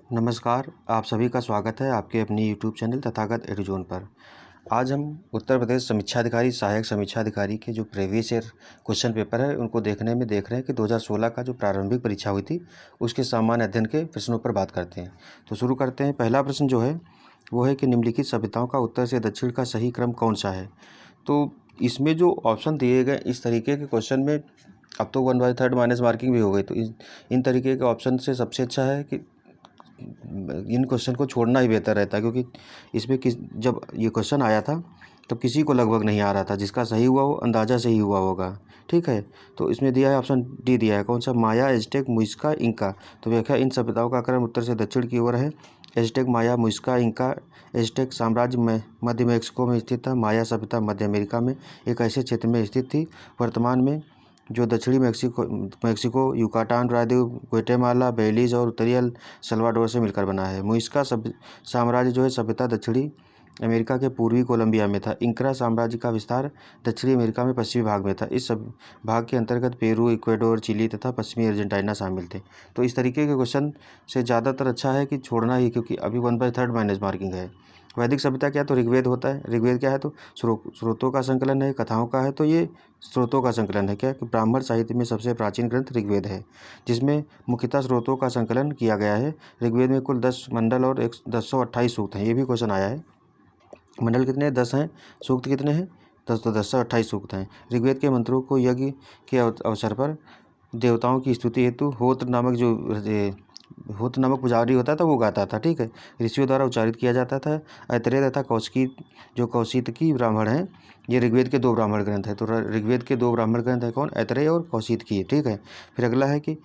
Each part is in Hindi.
नमस्कार, आप सभी का स्वागत है आपके अपनी यूट्यूब चैनल तथागत एडुजोन पर। आज हम उत्तर प्रदेश समीक्षा अधिकारी, सहायक समीक्षा अधिकारी के जो प्रीवियस ईयर क्वेश्चन पेपर है, उनको देख रहे हैं कि 2016 का जो प्रारंभिक परीक्षा हुई थी, उसके सामान्य अध्ययन के प्रश्नों पर बात करते हैं। तो शुरू करते हैं। पहला प्रश्न जो है, वो है कि निम्नलिखित सभ्यताओं का उत्तर से दक्षिण का सही क्रम कौन सा है? तो इसमें जो ऑप्शन दिए गए, इस तरीके के क्वेश्चन में अब तो 1/3 माइनस मार्किंग भी हो गई, तो इन तरीके के ऑप्शन से सबसे अच्छा है कि इन क्वेश्चन को छोड़ना ही बेहतर रहता है, क्योंकि इसमें जब ये क्वेश्चन आया था तब किसी को लगभग नहीं आ रहा था। जिसका सही हुआ वो अंदाज़ा सही हुआ होगा, ठीक है। तो इसमें दिया है ऑप्शन डी, दिया है कौन सा, माया, एज़टेक, मुइज़्का, इंका। तो व्याख्या, इन सभ्यताओं का क्रम उत्तर से दक्षिण की ओर है। एज़टेक, माया, मुइज़्का, इंका। एज़टेक साम्राज्य में मध्य मैक्सिको में स्थित था। माया सभ्यता मध्य अमेरिका में एक ऐसे क्षेत्र में स्थित थी वर्तमान में जो दक्षिणी मैक्सिको, युकाटान प्रायद्वीप, ग्वाटेमाला, बेलीज़ और उत्तरी एल सल्वाडोर से मिलकर बना है। मुइज़्का साम्राज्य जो है सभ्यता दक्षिणी अमेरिका के पूर्वी कोलंबिया में था। इंका साम्राज्य का विस्तार दक्षिणी अमेरिका में पश्चिमी भाग में था। इस सब भाग के अंतर्गत पेरू, इक्वाडोर, चिली तथा पश्चिमी अर्जेंटीना शामिल थे। तो इस तरीके के क्वेश्चन से ज़्यादातर अच्छा है कि छोड़ना ही, क्योंकि अभी 1/3 माइनस मार्किंग है। वैदिक सभ्यता क्या है, तो ऋग्वेद होता है। ऋग्वेद क्या है, तो स्रोतों का संकलन है। कथाओं का है तो ये स्रोतों का संकलन है। क्या कि ब्राह्मण साहित्य में सबसे प्राचीन ग्रंथ ऋग्वेद है, जिसमें मुख्यतः स्रोतों का संकलन किया गया है। ऋग्वेद में कुल 10 मंडल और 1028 सूक्त हैं। ये भी क्वेश्चन आया है। मंडल कितने, 10 हैं। सूक्त कितने हैं, 10। तो 1028 सूक्त हैं। ऋग्वेद के मंत्रों को यज्ञ के अवसर पर देवताओं की स्तुति हेतु होत्र नामक पुजारी होता था, वो गाता था, ठीक है। ऋषियों द्वारा उच्चारित किया जाता था। ऐतरेय तथा कौशिकी, जो कौशितकी ब्राह्मण हैं, ये ऋग्वेद के 2 ब्राह्मण ग्रंथ हैं। तो ऋग्वेद के 2 ब्राह्मण ग्रंथ हैं कौन, ऐतरेय और कौशितकी, ठीक है। फिर अगला है कि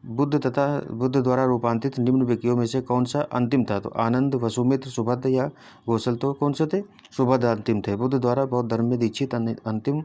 बुद्ध द्वारा रूपांतरित निम्न व्यक्तियों में से कौन सा अंतिम था? तो आनंद, वसुमित्र, सुभद्र या गोसल। तो कौन से थे, सुभद्र अंतिम थे। बुद्ध द्वारा बौद्ध धर्म में दीक्षित अंतिम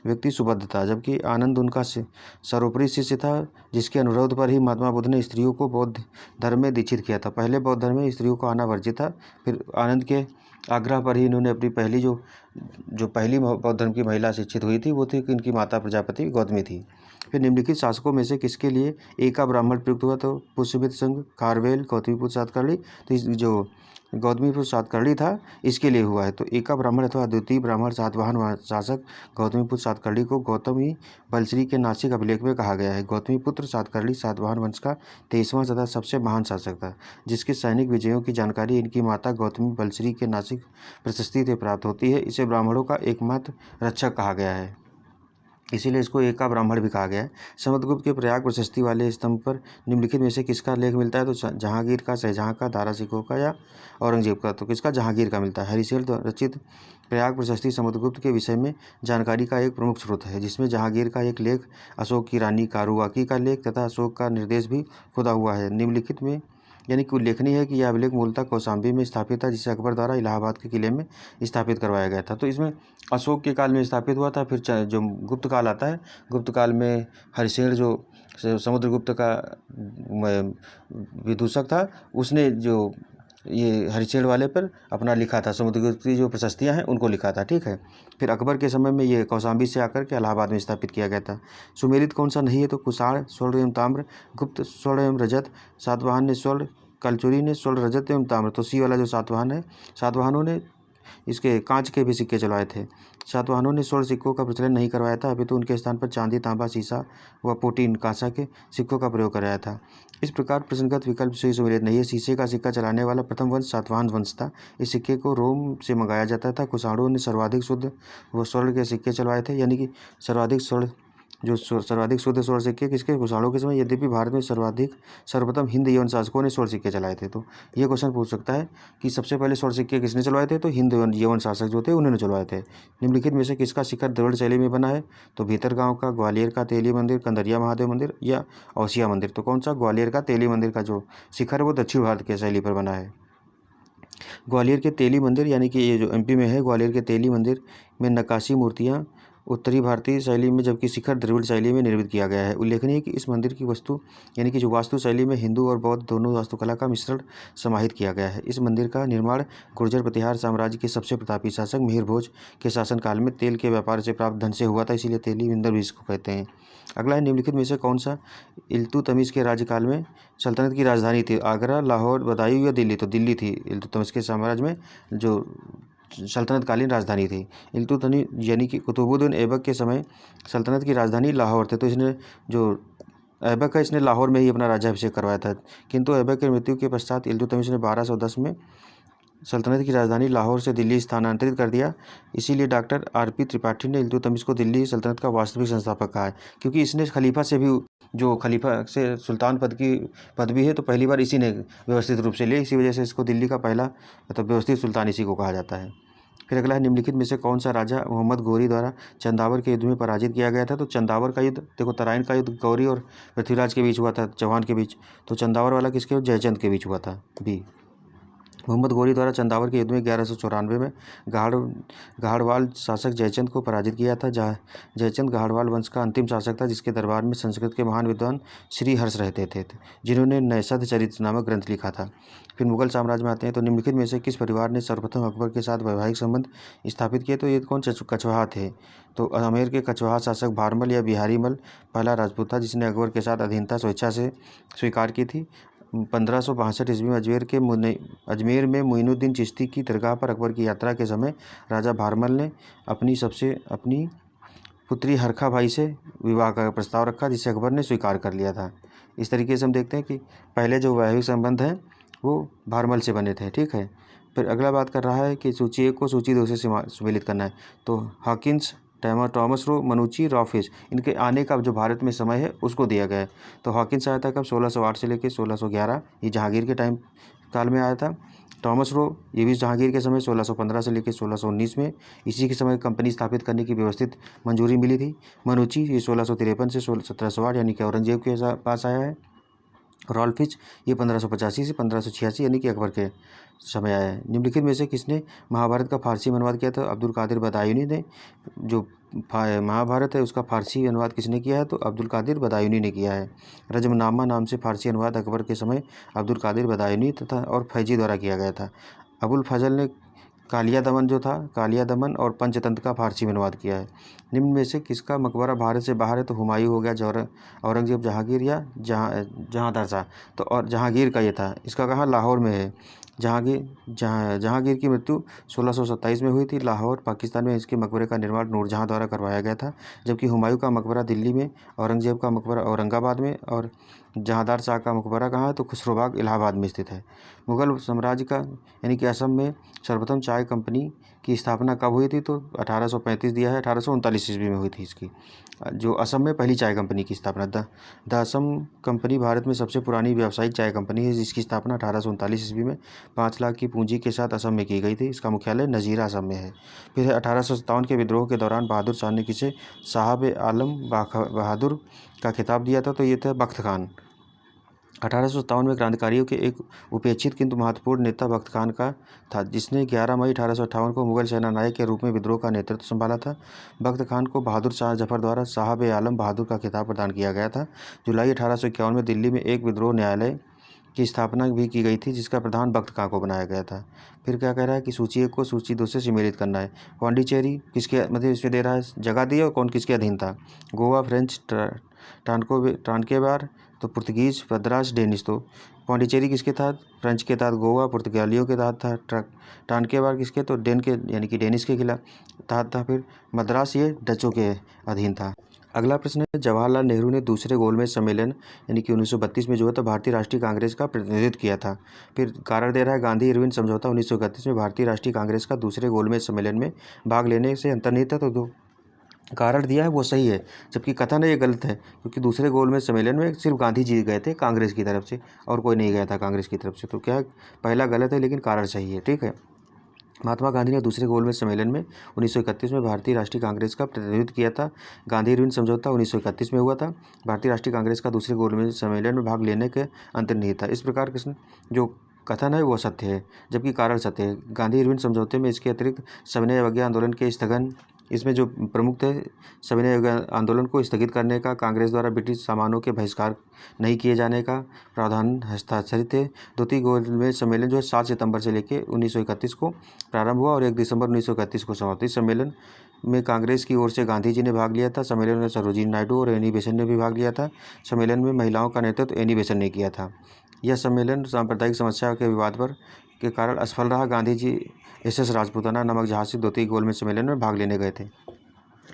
व्यक्ति सुभद्र था, जबकि आनंद उनका सर्वोपरि शिष्य था, जिसके अनुरोध पर ही महात्मा बुद्ध ने स्त्रियों को बौद्ध धर्म में दीक्षित किया था। पहले बौद्ध धर्म में स्त्रियों को आना वर्जित था। फिर आनंद के आग्रह पर ही इन्होंने अपनी पहली बौद्ध धर्म की महिला शिक्षित हुई थी, वो थी कि इनकी माता प्रजापति गौतमी थी। फिर निम्नलिखित शासकों में से किसके लिए एका ब्राह्मण प्रयुक्त हुआ? तो पुष्यमित्र संघ, खारवेल, गौतमीपुत्र सातकर्णी। तो इस जो गौतमीपुत्र सातकर्णी था, इसके लिए हुआ है। तो एका ब्राह्मण अथवा द्वितीय ब्राह्मण सातवाहन शासक गौतमीपुत्र सातकर्णी को गौतमी बलश्री के नासिक अभिलेख में कहा गया है। गौतमीपुत्र सातकर्णी सातवाहन वंश का 23वां तथा सबसे महान शासक था, जिसके सैनिक विजयों की जानकारी इनकी माता गौतमी बलश्री के नासिक प्रशस्ति से प्राप्त होती है। इसे ब्राह्मणों का एकमात्र रक्षक कहा गया है, इसीलिए इसको एका ब्राह्मण भी कहा गया है। समुद्रगुप्त के प्रयाग प्रशस्ति वाले स्तंभ पर निम्नलिखित में से किसका लेख मिलता है? तो जहांगीर का, शाहजहां का, दारा सिकोह का या औरंगजेब का। तो किसका, जहांगीर का मिलता है। हरिशेल रचित प्रयाग प्रशस्ति समुद्रगुप्त के विषय में जानकारी का एक प्रमुख स्रोत है, जिसमें जहांगीर का एक लेख, अशोक की रानी कारुवाकी का लेख तथा अशोक का निर्देश भी खुदा हुआ है। निम्नलिखित में यानी कि उल्लेखनीय है कि यह अभिलेख मूलतः कौशाम्बी में स्थापित था, जिसे अकबर द्वारा इलाहाबाद के किले में स्थापित करवाया गया था। तो इसमें अशोक के काल में स्थापित हुआ था। फिर जो गुप्त काल आता है, गुप्त काल में हरिशेन जो समुद्रगुप्त का विदूषक था, उसने जो ये हरिशेन वाले पर अपना लिखा था, समुद्रगुप्त की जो प्रशस्तियाँ हैं उनको लिखा था, ठीक है। फिर अकबर के समय में ये कौशाम्बी से आकर के इलाहाबाद में स्थापित किया गया था। सुमेलित कौन सा नहीं है? तो कुषाण स्वर्ण एवं ताम्र, गुप्त स्वर्ण एवं रजत, सातवाहन ने स्वर्ण, कलचुरी ने स्वर्ण, रजत एवं ताम्र। तो सी वाला जो सातवाहन है, सातवाहनों ने इसके कांच के भी सिक्के चलवाए थे। सातवाहनों ने स्वर्ण सिक्कों का प्रचलन नहीं करवाया था, अभी तो उनके स्थान पर चांदी, तांबा, सीसा व पोटीन कांसा के सिक्कों का प्रयोग कराया था। इस प्रकार प्रश्नगत विकल्प से सुमेलित नहीं है। शीशे का सिक्का चलाने वाला प्रथम वंश सातवाहन वंश था। इस सिक्के को रोम से मंगाया जाता था। कुषाणों ने सर्वाधिक शुद्ध व स्वर्ण के सिक्के चलवाए थे, यानी कि सर्वाधिक शुद्ध स्वर्ण सिक्के किसके, कुषाणों के समय। यद्यपि भारत में सर्वप्रथम हिंद यवन शासकों ने स्वर्ण सिक्के चलाए थे। तो ये क्वेश्चन पूछ सकता है कि सबसे पहले स्वर्ण सिक्के किसने चलवाए थे? तो हिंद यवन शासक जो थे उन्होंने चलवाए थे। निम्नलिखित में से किसका शिखर द्रविड़ शैली में बना है? तो भीतरगांव का, ग्वालियर का तेली मंदिर, कंदरिया महादेव मंदिर या औसिया मंदिर। तो कौन सा, ग्वालियर का तेली मंदिर का जो शिखर है वो दक्षिण भारत के शैली पर बना है। ग्वालियर के तेली मंदिर, यानी कि ये जो एमपी में है, ग्वालियर के तेली मंदिर में नक्काशी मूर्तियाँ उत्तरी भारतीय शैली में, जबकि शिखर द्रविड़ शैली में निर्मित किया गया है। उल्लेखनीय है कि इस मंदिर की वस्तु यानी कि जो वास्तु शैली में हिंदू और बौद्ध दोनों वास्तुकला का मिश्रण समाहित किया गया है। इस मंदिर का निर्माण गुर्जर प्रतिहार साम्राज्य के सबसे प्रतापी शासक मिहिर भोज के शासनकाल में तेल के व्यापार से प्राप्त धन से हुआ था, इसीलिए तेली मंदिर भी इसको कहते हैं। अगला है, निम्नलिखित में से कौन सा इल्तुतमिश के राज्यकाल में सल्तनत की राजधानी थी? आगरा, लाहौर, बदायूं या दिल्ली? तो दिल्ली थी इल्तुतमिश के साम्राज्य में जो सल्तनतकालीन राजधानी थी। इल्तुतमिश यानी कि कुतुबुद्दीन ऐबक के समय सल्तनत की राजधानी लाहौर थे, तो इसने जो ऐबक है इसने लाहौर में ही अपना राज्याभिषेक करवाया था। किंतु ऐबक की मृत्यु के पश्चात इल्तुतमिश ने 1210 में सल्तनत की राजधानी लाहौर से दिल्ली स्थानांतरित कर दिया। इसीलिए डॉक्टर आर.पी. त्रिपाठी ने इल्तुतमिश को दिल्ली सल्तनत का वास्तविक संस्थापक कहा है, क्योंकि इसने खलीफा से भी, जो खलीफा से सुल्तान पद की पदवी है, तो पहली बार इसी ने व्यवस्थित रूप से ली। इसी वजह से इसको दिल्ली का पहला मतलब व्यवस्थित सुल्तान इसी को कहा जाता है। फिर अगला है, निम्नलिखित में से कौन सा राजा मोहम्मद गौरी द्वारा चंदावर के युद्ध में पराजित किया गया था? तो चंदावर का युद्ध, देखो तराइन का युद्ध गौरी और पृथ्वीराज के बीच हुआ था, चौहान के बीच। तो चंदावर वाला किसके? जयचंद के बीच हुआ था। बी, मोहम्मद गौरी द्वारा चंदावर के युद्ध में 1194 में गाहड़वाल शासक जयचंद को पराजित किया था। जयचंद गाहड़वाल वंश का अंतिम शासक था, जिसके दरबार में संस्कृत के महान विद्वान श्री हर्ष रहते थे, जिन्होंने नैषध चरित्र नामक ग्रंथ लिखा था। फिर मुगल साम्राज्य में आते हैं, तो निम्नलिखित में से किस परिवार ने सर्वप्रथम अकबर के साथ वैवाहिक संबंध स्थापित किए? तो ये कौन? कछवाहा थे। तो आमेर के कछवाहा शासक भारमल या बिहारीमल पहला राजपूत था, जिसने अकबर के साथ अधीनता स्वेच्छा से स्वीकार की थी। 1562 ईस्वी में अजमेर में मोइनुद्दीन चिश्ती की दरगाह पर अकबर की यात्रा के समय राजा भारमल ने अपनी पुत्री हरखा भाई से विवाह का प्रस्ताव रखा, जिसे अकबर ने स्वीकार कर लिया था। इस तरीके से हम देखते हैं कि पहले जो वैवाहिक संबंध हैं वो भारमल से बने थे। ठीक है। फिर अगला बात कर रहा है कि सूची 1 को सूची 2 से सम्मिलित करना है। तो हॉकिंस, टॉमस रो, मनुची, रॉफिश, इनके आने का जो भारत में समय है उसको दिया गया है। तो हॉकिंस आया था कब? 1608 से लेकर 1611, ये जहांगीर के टाइम काल में आया था। टॉमस रो, ये भी जहांगीर के समय 1615 से लेकर 1619 में, इसी के समय कंपनी स्थापित करने की व्यवस्थित मंजूरी मिली थी। मनुची, ये 1653 से 1708 यानी कि औरंगजेब के पास आया है। रॉल्फिच, ये 1585 से 1586 यानी कि अकबर के समय आया है। निम्नलिखित में से किसने महाभारत का फारसी में अनुवाद किया? था अब्दुल कादिर बदायूनी ने। जो महाभारत है उसका फारसी अनुवाद किसने किया है? तो अब्दुल कादिर बदायूनी ने किया है। रजमनामा नाम से फारसी अनुवाद अकबर के समय अब्दुल कादिर बदायूनी तथा और फैजी द्वारा किया गया था। अबुल फजल ने कालिया दमन और पंचतंत्र का फारसी में अनुवाद किया है। निम्न में से किसका मकबरा भारत से बाहर है? तो हुमायूं हो गया, औरंगजेब, जहांगीर या जहांदार शाह। तो और जहांगीर का ये था, इसका कहाँ? लाहौर में है। जहांगीर की मृत्यु 1627 में हुई थी। लाहौर पाकिस्तान में इसके मकबरे का निर्माण नूरजहां द्वारा करवाया गया था, जबकि हुमायूं का मकबरा दिल्ली में, औरंगजेब का मकबरा औरंगाबाद में और जहांदार शाह का मकबरा कहाँ है? तो खुसरोबाग इलाहाबाद में स्थित है। मुगल साम्राज्य का यानी कि असम में सर्वप्रथम चाय कंपनी की स्थापना कब हुई थी? तो 1835 दिया है, 1839 ईस्वी में हुई थी इसकी, जो असम में पहली चाय कंपनी की स्थापना। द असम कंपनी भारत में सबसे पुरानी व्यावसायिक चाय कंपनी है, जिसकी स्थापना 1839 ईस्वी में 5 लाख की पूंजी के साथ असम में की गई थी। इसका मुख्यालय नजीरा असम में है। फिर 1857 के विद्रोह के दौरान बहादुर शाह ने किसे साहब आलम बहादुर का खिताब दिया था? तो ये था बख्त खान। 1857 में क्रांतिकारियों के एक उपेक्षित किंतु महत्वपूर्ण नेता बख्त खान का था, जिसने 11 मई 1858 को मुगल सेना नायक के रूप में विद्रोह का नेतृत्व संभाला था। बख्त खान को बहादुर शाह जफर द्वारा साहब आलम बहादुर का खिताब प्रदान किया गया था। जुलाई 1851 में दिल्ली में एक विद्रोह न्यायालय की स्थापना भी की गई थी, जिसका प्रधान बख्त खान को बनाया गया था। फिर क्या कह रहा है कि सूची 1 को सूची 2 से सम्मिलित करना है। पौंडीचेरी किसके मतलब इसमें दे रहा है, जगह दी है और कौन किसके अधीन था? गोवा, फ्रेंच ट्रांकेबार, तो पुर्तगीज, मद्रास, डेनिश। तो पौंडीचेरी किसके तहत? फ्रेंच के तहत। गोवा पुर्तगालियों के तहत था। ट्रांकेबार किसके? तो डेन के यानी कि डेनिश के खिलाफ तहत था। फिर मद्रास ये डचों के अधीन था। अगला प्रश्न है, जवाहरलाल नेहरू ने दूसरे गोलमेज सम्मेलन यानी कि 1932 में जो है तो भारतीय राष्ट्रीय कांग्रेस का प्रतिनिधित्व किया था। फिर कारण दे रहा है, गांधी इरविन समझौता 1931 में भारतीय राष्ट्रीय कांग्रेस का दूसरे गोलमेज सम्मेलन में भाग लेने से अंतर्निहित है। तो दो कारण दिया है वो सही है, जबकि कथन है ये गलत है, क्योंकि दूसरे गोलमेज सम्मेलन में सिर्फ गांधी जी गए थे कांग्रेस की तरफ से, और कोई नहीं गया था कांग्रेस की तरफ से। तो क्या पहला गलत है लेकिन कारण सही है। ठीक है। महात्मा गांधी ने दूसरे गोलमेज सम्मेलन में 1931 में भारतीय राष्ट्रीय कांग्रेस का प्रतिनिधित्व किया था। गांधी इरविन समझौता 1931 में हुआ था। भारतीय राष्ट्रीय कांग्रेस का दूसरे गोलमेज सम्मेलन में भाग लेने के अंतर्निहित था। इस प्रकार कृष्ण जो कथन है वो सत्य है, जबकि कारण सत्य है। गांधी इरविन समझौते में इसके अतिरिक्त सविनय अवज्ञा आंदोलन के स्थगन इसमें जो प्रमुख थे, सविनय आंदोलन को स्थगित करने का, कांग्रेस द्वारा ब्रिटिश सामानों के बहिष्कार नहीं किए जाने का प्रावधान हस्ताक्षरित थे। द्वितीय गोलमेज सम्मेलन जो है 7 सितंबर से लेकर 1931 को प्रारंभ हुआ और 1 दिसंबर 1931 को समाप्त। इस सम्मेलन में कांग्रेस की ओर से गांधी जी ने भाग लिया था। सम्मेलन में सरोजिनी नायडू और एनी बेसेंट ने भी भाग लिया था। सम्मेलन में महिलाओं का नेतृत्व एनी बेसेंट ने किया था। यह सम्मेलन सांप्रदायिक समस्या के विवाद पर के कारण असफल रहा। गांधी जी SS राजपूताना नामक जहाज से द्वितीय गोलमेज सम्मेलन में भाग लेने गए थे।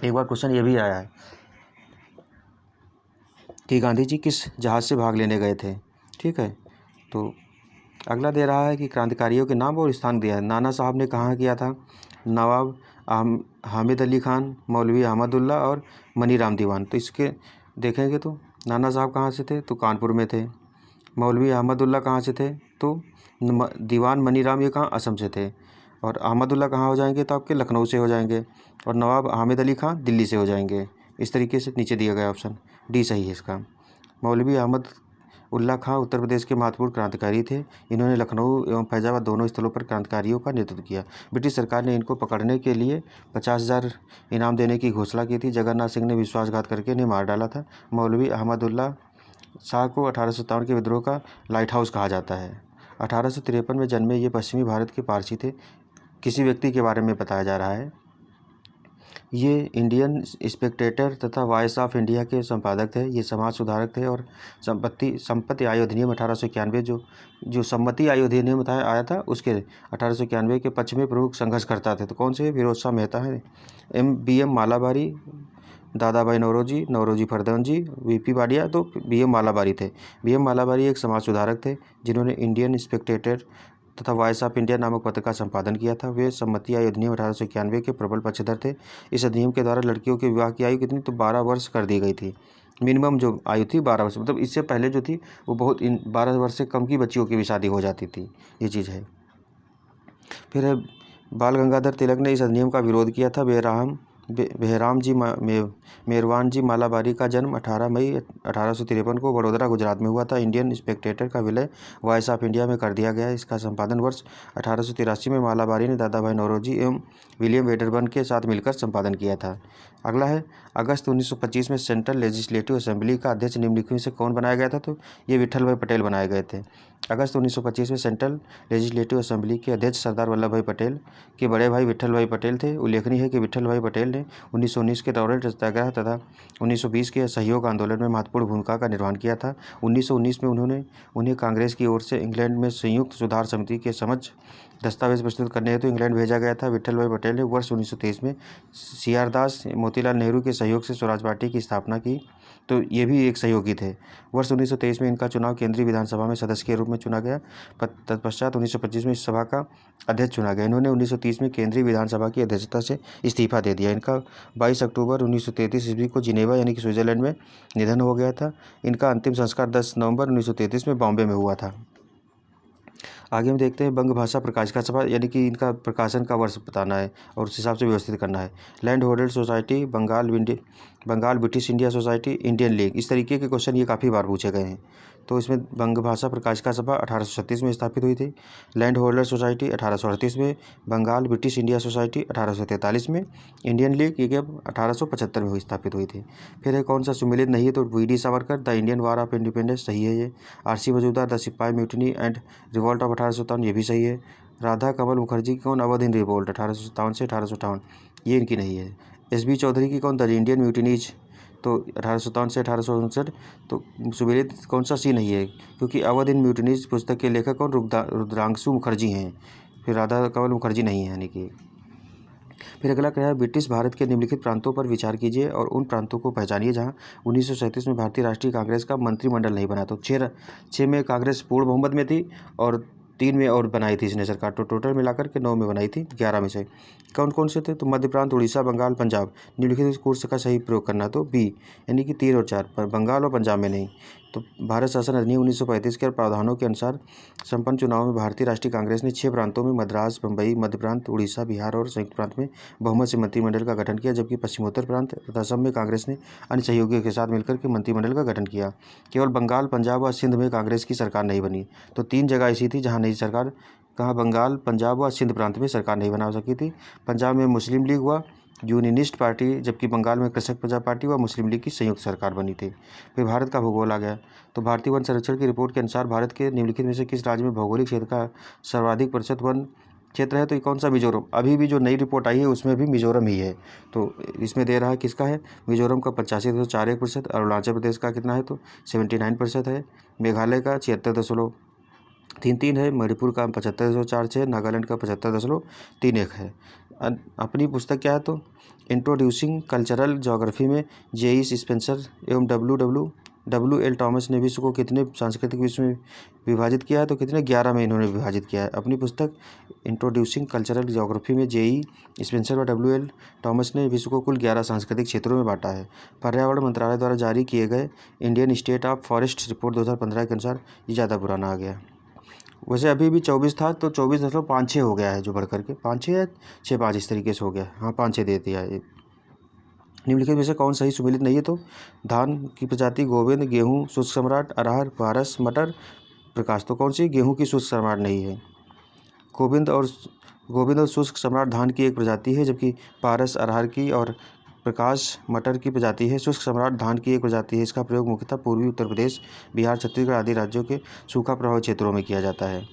एक बार क्वेश्चन ये भी आया है कि गांधी जी किस जहाज से भाग लेने गए थे। ठीक है, तो अगला दे रहा है कि क्रांतिकारियों के नाम और स्थान दिया है। नाना साहब ने कहाँ किया था? नवाब हामिद अली खान, मौलवी अहमदुल्ला और मनी राम दीवान। तो इसके देखेंगे तो नाना साहब कहाँ से थे? तो कानपुर में थे। मौलवी अहमदुल्ला कहाँ से थे? तो दीवान मनी राम ये कहाँ? असम से थे। और अहमदुल्ला कहाँ हो जाएंगे? तो आपके लखनऊ से हो जाएंगे। और नवाब हामिद अली खान दिल्ली से हो जाएंगे। इस तरीके से नीचे दिया गया ऑप्शन डी सही है इसका। मौलवी अहमद उल्ला खां उत्तर प्रदेश के महत्वपूर्ण क्रांतिकारी थे। इन्होंने लखनऊ एवं फैजाबाद दोनों स्थलों पर क्रांतिकारियों का नेतृत्व किया। ब्रिटिश सरकार ने इनको पकड़ने के लिए 50,000 इनाम देने की घोषणा की थी। जगन्नाथ सिंह ने विश्वासघात करके इन्हें मार डाला था। मौलवी अहमदुल्ला शाह को 1857 के विद्रोह का लाइट हाउस कहा जाता है। 1853 में जन्मे ये पश्चिमी भारत के पारसी थे। किसी व्यक्ति के बारे में बताया जा रहा है। ये इंडियन स्पेक्टेटर तथा वॉइस ऑफ इंडिया के संपादक थे। ये समाज सुधारक थे और संपत्ति आय अधिनियम 1891 जो सम्मति आय अधिनियम आया था उसके 1891 के पक्ष में प्रमुख संघर्षकर्ता थे। तो कौन से? फिरोज शाह मेहता है, BM मालाबारी, दादा भाई नौरोजी फरदौन जी, VP वाडिया। तो BM मालाबारी थे। BM मालाबारी एक समाज सुधारक थे जिन्होंने इंडियन स्पेक्टेटर तथा वॉइस ऑफ इंडिया नामक पत्र का संपादन किया था। वे सम्मति आय अधिनियम 1891 के प्रबल पक्षधर थे। इस अधिनियम के द्वारा लड़कियों के विवाह की आयु कितनी? तो 12 वर्ष कर दी गई थी। मिनिमम जो आयु थी 12 वर्ष, मतलब इससे पहले जो थी वो बहुत 12 वर्ष से कम की बच्चियों की भी शादी हो जाती थी। ये चीज़ है। फिर है बाल गंगाधर तिलक ने इस अधिनियम का विरोध किया था। बेहराम जी मेरवान जी मालाबारी का जन्म 18 मई 1853 को वडोदरा गुजरात में हुआ था। इंडियन स्पेक्टेटर का विलय वॉइस ऑफ इंडिया में कर दिया गया। इसका संपादन वर्ष 1883 में मालाबारी ने दादा भाई नौरोजी एवं विलियम वेडरबर्न के साथ मिलकर संपादन किया था। अगला है अगस्त 1925 में सेंट्रल लेजिस्लेटिव असेंबली का अध्यक्ष निम्नलिखित में से कौन बनाया गया था? तो ये विट्ठल भाई पटेल बनाए गए थे। अगस्त 1925 में सेंट्रल लेजिस्लेटिव असेंबली के अध्यक्ष सरदार वल्लभ भाई पटेल के बड़े भाई विट्ठल भाई पटेल थे। उल्लेखनीय है कि विट्ठल भाई पटेल ने 1919 के दौरान सत्याग्रह तथा 1920 के असहयोग आंदोलन में महत्वपूर्ण भूमिका का निर्वहन किया था। 1919 में उन्हें कांग्रेस की ओर से इंग्लैंड में संयुक्त सुधार समिति के समक्ष दस्तावेज प्रस्तुत करने हेतु इंग्लैंड भेजा गया था। विट्ठल भाई पटेल ने वर्ष 1923 में CR दास मोतीलाल नेहरू के सहयोग से स्वराज पार्टी की स्थापना की। तो ये भी एक सहयोगी थे। वर्ष 1923 में इनका चुनाव केंद्रीय विधानसभा में सदस्य के रूप में चुना गया। तत्पश्चात 1925 में इस सभा का अध्यक्ष चुना गया। इन्होंने 1930 में केंद्रीय विधानसभा की अध्यक्षता से इस्तीफा दे दिया। इनका 22 अक्टूबर 1933 ईस्वी को जिनेवा यानी कि स्विट्जरलैंड में निधन हो गया था। इनका अंतिम संस्कार 10 नवंबर 1933 में बॉम्बे में हुआ था। आगे हम देखते हैं बंग भाषा प्रकाशिका सभा, यानी कि इनका प्रकाशन का वर्ष बताना है और उस हिसाब से व्यवस्थित करना है। Land holder society, Bengal British India society, Indian league. इस तरीके के क्वेश्चन ये काफ़ी बार पूछे गए हैं। तो इसमें बंग भाषा प्रकाशिका सभा 1836 में स्थापित हुई थी। लैंड होल्डर सोसाइटी 1838 में, बंगाल ब्रिटिश इंडिया सोसाइटी 1843 में, इंडियन लीग ये 1875 में स्थापित हुई थी। फिर है कौन सा सुमेलित नहीं है? तो VD Savarkar, the Indian war of independence सही है ये। RC मजूमदार, द सिपाही म्यूटिनी एंड रिवॉल्ट ऑफ 1857 ये भी सही है। राधा कमल मुखर्जी की कौन? अवध इन रिवोल्ट 1857 से 1858 ये इनकी नहीं है। SB चौधरी की कौन? द इंडियन म्यूटिनीज तो 1857 से 1859। तो सुमेलित कौन सा सी नहीं है? क्योंकि अवध इन म्यूटिनीज पुस्तक के लेखक कौन? रुद्रांशु मुखर्जी हैं। फिर राधा कमल मुखर्जी नहीं है यानी कि। फिर अगला क्या है? ब्रिटिश भारत के निम्नलिखित प्रांतों पर विचार कीजिए और उन प्रांतों को पहचानिए जहां 1937 में भारतीय राष्ट्रीय कांग्रेस का मंत्रिमंडल नहीं बना। तो 6 में कांग्रेस पूर्ण बहुमत में थी और 3 में और बनाई थी इसने सरकार। तो टोटल मिलाकर के 9 में बनाई थी, 11 में से कौन कौन से थे? तो मध्य प्रांत, उड़ीसा, बंगाल, पंजाब। निम्नलिखित कोर्स का सही प्रयोग करना तो B यानी कि 3 और 4 पर, बंगाल और पंजाब में नहीं। तो भारत शासन अधिनियम 1935 के प्रावधानों के अनुसार संपन्न चुनाव में भारतीय राष्ट्रीय कांग्रेस ने 6 प्रांतों में मद्रास, बम्बई, मध्य प्रांत, उड़ीसा, बिहार और संयुक्त प्रांत में बहुमत से मंत्रिमंडल का गठन किया, जबकि पश्चिमोत्तर प्रांत तथा असम में कांग्रेस ने अन्य सहयोगियों के साथ मिलकर के मंत्रिमंडल का गठन किया। केवल बंगाल, पंजाब और सिंध में कांग्रेस की सरकार नहीं बनी। तो 3 जगह ऐसी थी जहाँ नई सरकार, कहाँ? बंगाल, पंजाब व सिंध प्रांत में सरकार नहीं बना सकी थी। पंजाब में मुस्लिम लीग हुआ यूनियनिस्ट पार्टी, जबकि बंगाल में कृषक प्रजा पार्टी व मुस्लिम लीग की संयुक्त सरकार बनी थी। फिर भारत का भूगोल आ गया। तो भारतीय वन संरक्षण की रिपोर्ट के अनुसार भारत के निम्नलिखित में से किस राज्य में भौगोलिक क्षेत्र का सर्वाधिक प्रतिशत वन क्षेत्र है? तो ये कौन सा? मिजोरम। अभी भी जो नई रिपोर्ट आई है उसमें भी मिजोरम ही है। तो इसमें दे रहा है किसका है? मिजोरम का 85.41%, अरुणाचल प्रदेश का कितना है? तो 79% है, मेघालय का 76.33 है, मणिपुर का 75.46, नागालैंड का 75.31 है। अपनी पुस्तक क्या है? तो इंट्रोड्यूसिंग कल्चरल ज्योग्राफी में जेई स्पेंसर एवं WL टॉमस ने विश्व को कितने सांस्कृतिक विश्व में विभाजित किया है? तो कितने? 11 में इन्होंने विभाजित किया है। अपनी पुस्तक इंट्रोड्यूसिंग कल्चरल ज्योग्राफी में जेई स्पेंसर व WL टॉमस ने विश्व को कुल 11 सांस्कृतिक क्षेत्रों में बांटा है। पर्यावरण मंत्रालय द्वारा जारी किए गए Indian state of forest report 2015 के अनुसार ये ज़्यादा पुराना आ गया। वैसे अभी भी 24 था, तो 24.56 हो गया है, जो बढ़ करके 5-6 या 6-5 इस तरीके से हो गया। हाँ, 5-6 दे दिया है। निम्नलिखित में से कौन सही सुमेलित नहीं है? तो धान की प्रजाति गोविंद, गेहूँ, शुष्क सम्राट, अरहर, पारस, मटर, प्रकाश। तो कौन सी? गेहूँ की शुष्क सम्राट नहीं है। गोविंद और शुष्क सम्राट धान की एक प्रजाति है, जबकि पारस अरहर की और प्रकाश मटर की प्रजाति है। शुष्क सम्राट धान की एक प्रजाति है। इसका प्रयोग मुख्यतः पूर्वी उत्तर प्रदेश, बिहार, छत्तीसगढ़ आदि राज्यों के सूखा प्रभावित क्षेत्रों में किया जाता है।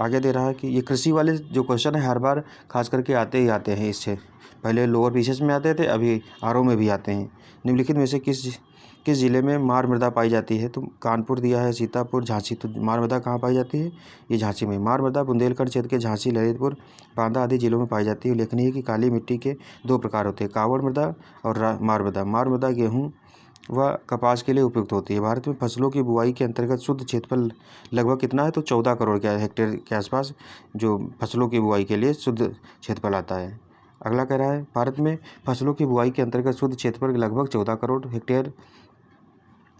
आगे दे रहा है कि ये कृषि वाले जो क्वेश्चन है हर बार खास करके आते ही आते हैं इससे। पहले लोअर पीसेस में आते थे, अभी आरओ में भी आते हैं। निम्नलिखित में से किस जिले में मार मृदा पाई जाती है? तो कानपुर दिया है, सीतापुर, झांसी। तो मार मृदा कहाँ पाई जाती है? ये झांसी में। मार मृदा बुंदेलखंड क्षेत्र के झांसी, ललितपुर, बांदा आदि जिलों में पाई जाती है। उल्लेखनीय है कि काली मिट्टी के 2 प्रकार होते हैं, कावड़ मृदा और मार मृदा। मार मृदा गेहूँ व कपास के लिए उपयुक्त होती है। भारत में फसलों की बुआई के अंतर्गत शुद्ध क्षेत्रफल लगभग कितना है? तो 14 करोड़ के हेक्टेयर के आसपास जो फसलों की बुआई के लिए शुद्ध क्षेत्रफल आता है। अगला कह रहा है भारत में फसलों की बुआई के अंतर्गत शुद्ध क्षेत्रफल लगभग 14 करोड़ हेक्टेयर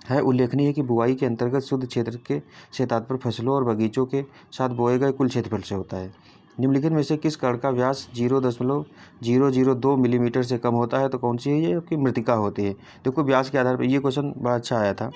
है। उल्लेखनीय है कि बुआई के अंतर्गत शुद्ध क्षेत्र के से तात्पर्य फसलों और बगीचों के साथ बोए गए कुल क्षेत्रफल से होता है। निम्नलिखित में से किस कण का व्यास 0.002 मिलीमीटर से कम होता है? तो कौन सी है? ये आपकी मृत्तिका होती है। देखो व्यास के आधार पर ये क्वेश्चन बड़ा अच्छा आया था,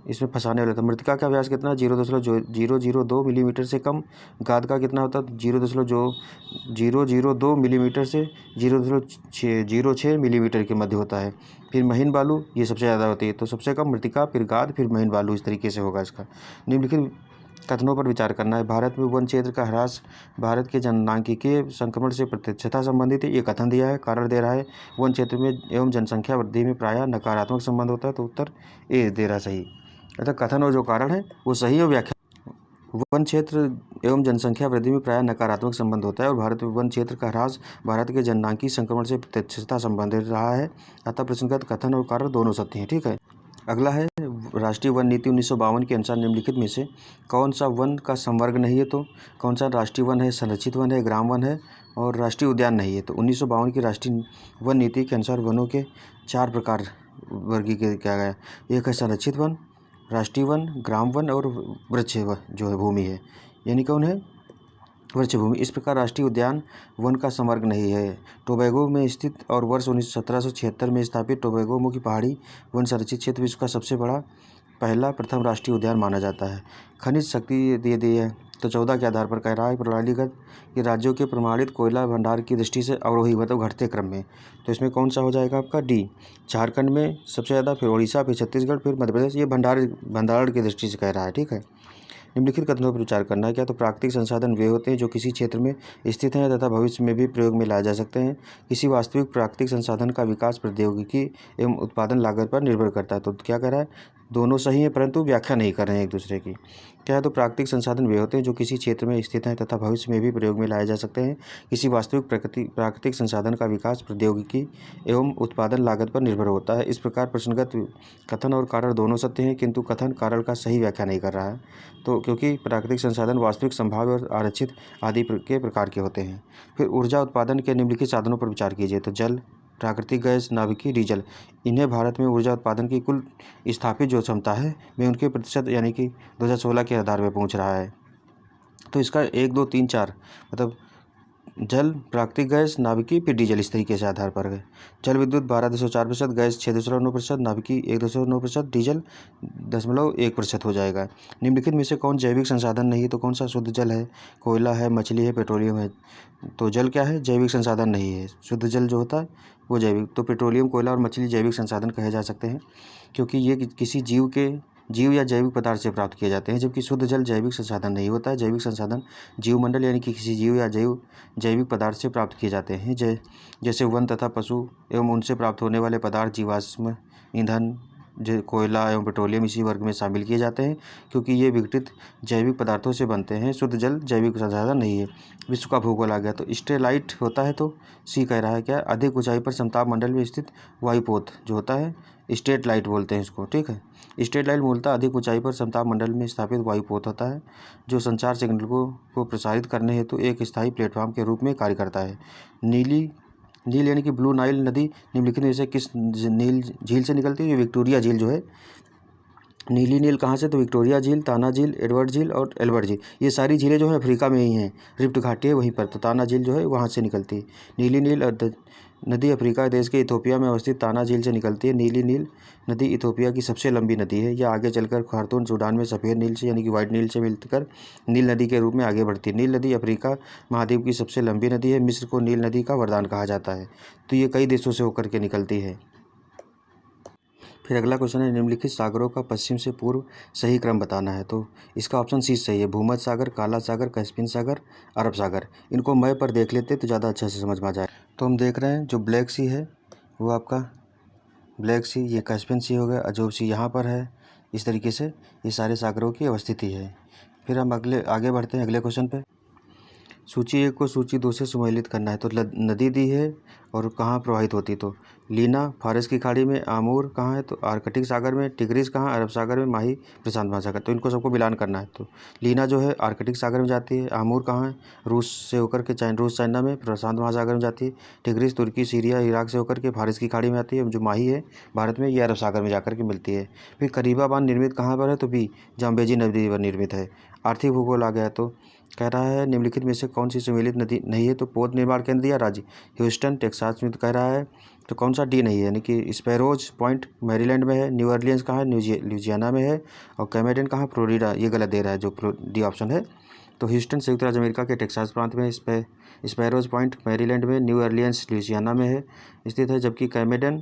इसमें फंसाने वाला था। मृत्तिका का व्यास कितना? 0.002 मिलीमीटर से कम। गाद का कितना होता है? 0.002 मिलीमीटर से 0.06 मिलीमीटर के मध्य होता है। फिर महीन बालू, ये सबसे ज़्यादा होती है। तो सबसे कम मृत्तिका, फिर गाद, फिर महीन बालू, इस तरीके से होगा इसका। निम्नलिखित कथनों पर विचार करना है। भारत में वन क्षेत्र का ह्रास भारत के जनसांख्यिकीय संक्रमण से प्रत्यक्षता संबंधित है। ये कथन दिया है। कारण दे रहा है वन क्षेत्र में एवं जनसंख्या वृद्धि में प्रायः नकारात्मक संबंध होता है। तो उत्तर ए दे रहा सही। अतः कथन और जो कारण है वो सही है। व्याख्या, वन क्षेत्र एवं जनसंख्या वृद्धि में प्रायः नकारात्मक संबंध होता है और भारत में वन क्षेत्र का ह्रास भारत के जनसांख्यिकीय संक्रमण से प्रत्यक्षता संबंधित रहा है। अतः प्रश्नगत कथन और कारण दोनों सत्य हैं। ठीक है। अगला है राष्ट्रीय वन नीति 1952 के अनुसार निम्नलिखित में से कौन सा वन का संवर्ग नहीं है? तो कौन सा राष्ट्रीय वन है? संरक्षित वन है, ग्राम वन है और राष्ट्रीय उद्यान नहीं है। तो 1952 की राष्ट्रीय वन नीति के अनुसार वनों के 4 प्रकार वर्गीकृत किया गया। एक है संरक्षित वन, राष्ट्रीय वन, ग्राम वन और वृक्ष जो है भूमि है, यानी कौन है? वृक्ष भूमि। इस प्रकार राष्ट्रीय उद्यान वन का संवर्ग नहीं है। टोबैगो में स्थित और वर्ष 1776 में स्थापित टोबैगो मुख्य पहाड़ी वन संरक्षित क्षेत्र विश्व का सबसे बड़ा प्रथम राष्ट्रीय उद्यान माना जाता है। खनिज शक्ति दे दी है। तो 14 के आधार पर कह रहा है प्रणालीगत कि राज्यों के प्रमाणित कोयला भंडार की दृष्टि से अवरोही मतलब घटते क्रम में। तो इसमें कौन सा हो जाएगा आपका? डी। झारखंड में सबसे ज़्यादा, फिर उड़ीसा, फिर छत्तीसगढ़, फिर मध्य प्रदेश। ये भंडारण की दृष्टि से कह रहा है। ठीक है। निम्नलिखित कथनों पर विचार करना है। क्या? तो प्राकृतिक संसाधन वे होते हैं जो किसी क्षेत्र में स्थित हैं तथा भविष्य में भी प्रयोग में लाए जा सकते हैं। किसी वास्तविक प्राकृतिक संसाधन का विकास प्रौद्योगिकी एवं उत्पादन लागत पर निर्भर करता है। तो क्या कह रहा है? दोनों सही है, परंतु व्याख्या नहीं कर रहे हैं एक दूसरे की। क्या है? तो प्राकृतिक संसाधन वे होते हैं जो किसी क्षेत्र में स्थित हैं तथा भविष्य में भी प्रयोग में लाए जा सकते हैं। किसी वास्तविक प्राकृतिक संसाधन का विकास प्रौद्योगिकी एवं उत्पादन लागत पर निर्भर होता है। इस प्रकार प्रश्नगत कथन और कारण दोनों सत्य हैं, किंतु कथन कारण का सही व्याख्या नहीं कर रहा है। तो क्योंकि प्राकृतिक संसाधन वास्तविक, संभाव्य और आरक्षित आदि के प्रकार के होते हैं। फिर ऊर्जा उत्पादन के निम्नलिखित साधनों पर विचार कीजिए। तो जल, प्राकृतिक गैस, नाभिकीय, डीजल। इन्हें भारत में ऊर्जा उत्पादन की कुल स्थापित जो क्षमता है में उनके प्रतिशत यानी कि 2016 के आधार पर पहुंच रहा है। तो इसका 1, 2, 3, 4 मतलब जल, प्राकृतिक गैस, नाभिकीय, फिर डीजल, इस तरीके से आधार पर है। जल विद्युत 12.4%, गैस 6.9%, नाभिकीय 1.9%, डीजल 0.1% हो जाएगा। निम्नलिखित में से कौन जैविक संसाधन नहीं है? तो कौन सा शुद्ध जल है? कोयला है, मछली है, पेट्रोलियम है। तो जल क्या है? जैविक संसाधन नहीं है। शुद्ध जल जो होता है वो जैविक, तो पेट्रोलियम, कोयला और मछली जैविक संसाधन कहे जा सकते हैं, क्योंकि ये किसी जीव या जैविक पदार्थ से प्राप्त किए जाते हैं, जबकि शुद्ध जल जैविक संसाधन नहीं होता है। जैविक संसाधन जीवमंडल यानी कि किसी जीव या जैविक पदार्थ से प्राप्त किए जाते हैं, जैसे वन तथा पशु एवं उनसे प्राप्त होने वाले पदार्थ जीवाश्म ईंधन, कोयला एवं पेट्रोलियम इसी वर्ग में शामिल किए जाते हैं, क्योंकि ये विघटित जैविक पदार्थों से बनते हैं। शुद्ध जल जैविक संसाधन नहीं है। विश्व का भूगोल आ गया, तो स्टेलाइट होता है, तो सी कह रहा है क्या? अधिक ऊंचाई पर समताप मंडल में स्थित वायुपोत जो होता है, स्टेट लाइट बोलते हैं इसको, ठीक है। स्टेट लाइट मूलतः अधिक ऊंचाई पर समताप मंडल में स्थापित वायुपोत होता है, जो संचार सिग्नल को प्रसारित करने हेतु एक स्थायी प्लेटफॉर्म के रूप में कार्य करता है। नील यानी कि ब्लू नाइल नदी निम्नलिखित में से किस नील झील से निकलती है? ये विक्टोरिया झील जो है। नीली नील कहाँ से? तो विक्टोरिया झील, ताना झील, एडवर्ड झील और एल्बर्ट झील, ये सारी झीलें जो है अफ्रीका में ही हैं। रिफ्ट घाटी है वहीं पर, तो ताना झील जो है वहाँ से निकलती है। नीली नील नदी अफ्रीका देश के इथोपिया में अवस्थित ताना झील से निकलती है। नीली नील नदी इथोपिया की सबसे लंबी नदी है। यह आगे चलकर खार्तूम सूडान में सफ़ेद नील से यानी कि वाइट नील से मिलकर नील नदी के रूप में आगे बढ़ती है। नील नदी अफ्रीका महाद्वीप की सबसे लंबी नदी है। मिस्र को नील नदी का वरदान कहा जाता है। तो ये कई देशों से होकर के निकलती है। फिर अगला क्वेश्चन है, निम्नलिखित सागरों का पश्चिम से पूर्व सही क्रम बताना है। तो इसका ऑप्शन सी सही है। भूमध्य सागर, काला सागर, कैस्पियन सागर, अरब सागर। इनको मैप पर देख लेते तो ज़्यादा अच्छे से समझ में आ जाए। तो हम देख रहे हैं जो ब्लैक सी है वो आपका ब्लैक सी, ये कैस्पियन सी हो गया, अजोब सी यहाँ पर है। इस तरीके से ये सारे सागरों की अवस्थिति है। फिर हम आगे बढ़ते हैं अगले क्वेश्चन पे। सूची 1 को सूची 2 से सम्मिलित करना है। तो नदी दी है और कहाँ प्रवाहित होती, तो लीना फारस की खाड़ी में, आमूर कहाँ है, तो आर्कटिक सागर में, टिग्रिस कहाँ, अरब सागर में, माही प्रशांत महासागर। तो इनको सबको मिलान करना है। तो लीना जो है आर्कटिक सागर में जाती है, आमूर कहाँ है, रूस से होकर के रूस चाइना में प्रशांत महासागर में जाती है, टिग्रिस तुर्की सीरिया इराक से होकर के फारस की खाड़ी में आती है, जो माही है भारत में, ये अरब सागर में जाकर के मिलती है। फिर करीबा बांध निर्मित कहाँ पर है, तो बी जाम्बेजी नदी पर निर्मित है। आर्थिक भूगोल आ गया, तो कह रहा है निम्नलिखित में से कौन सी सम्मिलित नदी नहीं है, तो पोत निर्माण केंद्र या राज्य ह्यूस्टन टेक्सास में, तो कह रहा है तो कौन सा डी नहीं है, यानी कि स्पैरोज पॉइंट मैरीलैंड में है, न्यू ऑरलियंस कहाँ है, ल्यूजियाना में है, और कैमेडन कहाँ, फ्लोरिडा, ये गलत दे रहा है जो डी ऑप्शन है। तो ह्यूस्टन संयुक्त राज्य अमेरिका के टेक्सास प्रांत में, स्पैरोज पॉइंट मैरीलैंड में, न्यू ऑरलियंस ल्यूजियाना में है स्थित है, जबकि कैमेडन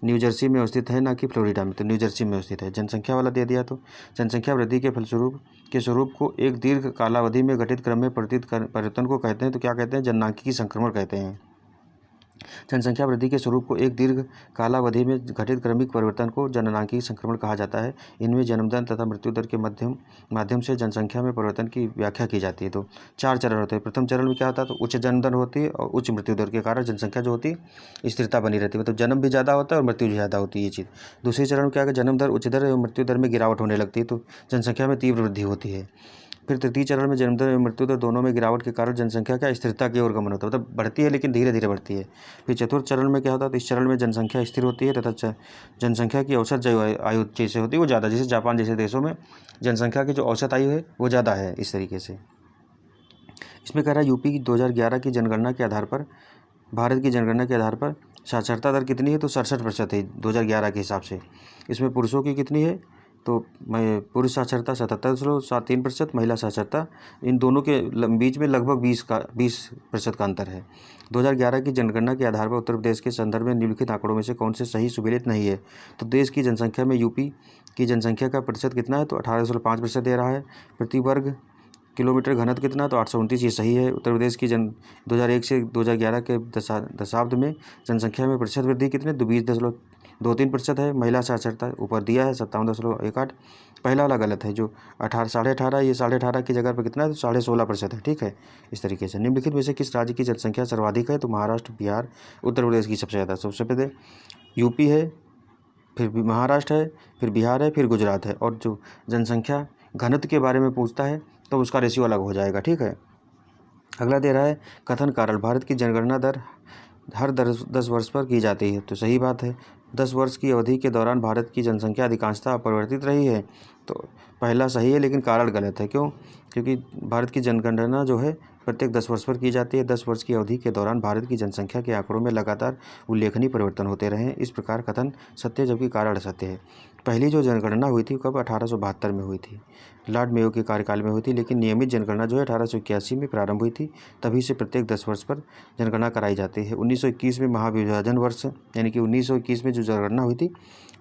न्यू जर्सी में स्थित है, ना कि फ्लोरिडा में, तो न्यू जर्सी में स्थित है। जनसंख्या वाला दे दिया, तो जनसंख्या वृद्धि के स्वरूप को एक दीर्घ कालावधि में घटित क्रम में परिवर्तन को कहते हैं, तो क्या कहते हैं? जननांकिकी संक्रमण कहते हैं। जनसंख्या वृद्धि के स्वरूप को एक दीर्घ कालावधि में घटित क्रमिक परिवर्तन को जननांकिकी संक्रमण कहा जाता है। इनमें जन्मदर तथा मृत्यु दर के माध्यम से जनसंख्या में परिवर्तन की व्याख्या की जाती है। तो 4 चरण होते हैं। प्रथम चरण में क्या होता है, तो उच्च जन्म दर होती है और उच्च मृत्यु दर के कारण जनसंख्या जो होती है स्थिरता बनी रहती है, मतलब जन्म भी ज़्यादा होता है और मृत्यु भी ज़्यादा होती है ये चीज़। दूसरे चरण में क्या है, जन्म दर उच्च दर एवं मृत्यु दर में गिरावट होने लगती है, तो जनसंख्या में तीव्र वृद्धि होती है। फिर तृतीय चरण में जन्मदर एवं मृत्यु दर दोनों में गिरावट के कारण जनसंख्या क्या स्थिरता की ओर गमन होता है, मतलब बढ़ती है लेकिन धीरे धीरे बढ़ती है। फिर चतुर्थ चरण में क्या होता है, तो इस चरण में जनसंख्या स्थिर होती है तथा जनसंख्या की औसत आयु जैसे होती है वो ज़्यादा, जैसे जापान जैसे देशों में जनसंख्या की जो औसत आयु है वो ज़्यादा है। इस तरीके से इसमें कह रहा है यूपी की 2011 की जनगणना के आधार पर, भारत की जनगणना के आधार पर साक्षरता दर कितनी है, तो 67% है 2011 के हिसाब से। इसमें पुरुषों की कितनी है, तो पुरुष साक्षरता 77.3%, महिला साक्षरता, इन दोनों के बीच में लगभग 20% का अंतर है। 2011 की जनगणना के आधार पर उत्तर प्रदेश के संदर्भ में निम्नलिखित आंकड़ों में से कौन से सही सुमेलित नहीं है। तो देश की जनसंख्या में यूपी की जनसंख्या का प्रतिशत कितना है, तो 18.5% दे रहा है। प्रति वर्ग किलोमीटर घनत्व कितना, तो 829, ये सही है। उत्तर प्रदेश की 2001 से 2011 के दशाब्द में जनसंख्या में प्रतिशत वृद्धि कितने, तो 20.23% है। महिला साक्षरता ऊपर दिया है 57.18, पहला वाला गलत है, जो 18.5 ये 18.5 की जगह पर कितना है, तो 16.5% है, ठीक है। इस तरीके से निम्नलिखित में से किस राज्य की जनसंख्या सर्वाधिक है, तो महाराष्ट्र, बिहार, उत्तर प्रदेश की सबसे ज़्यादा। सबसे पहले यूपी है, फिर महाराष्ट्र है, फिर बिहार है, फिर गुजरात है। और जो जनसंख्या घनत्व के बारे में पूछता है तो उसका रेशियो अलग हो जाएगा, ठीक है। अगला दे रहा है कथन कारण, भारत की जनगणना दर हर 10 वर्ष पर की जाती है, तो सही बात है। 10 वर्ष की अवधि के दौरान भारत की जनसंख्या अधिकांशतः अपरिवर्तित रही है, तो पहला सही है, लेकिन कारण गलत है। क्यों? क्योंकि भारत की जनगणना जो है प्रत्येक 10 वर्ष पर की जाती है। 10 वर्ष की अवधि के दौरान भारत की जनसंख्या के आंकड़ों में लगातार उल्लेखनीय परिवर्तन होते रहे हैं। इस प्रकार कथन सत्य जबकि कारण असत्य है। पहली जो जनगणना हुई थी कब 1872 में हुई थी, लॉर्ड मेयो के कार्यकाल में हुई थी, लेकिन नियमित जनगणना जो है 1881 में प्रारंभ हुई थी। तभी से प्रत्येक 10 वर्ष पर जनगणना कराई जाती है। 1921 में महाविभाजन वर्ष यानी कि 1921 में जो जनगणना हुई थी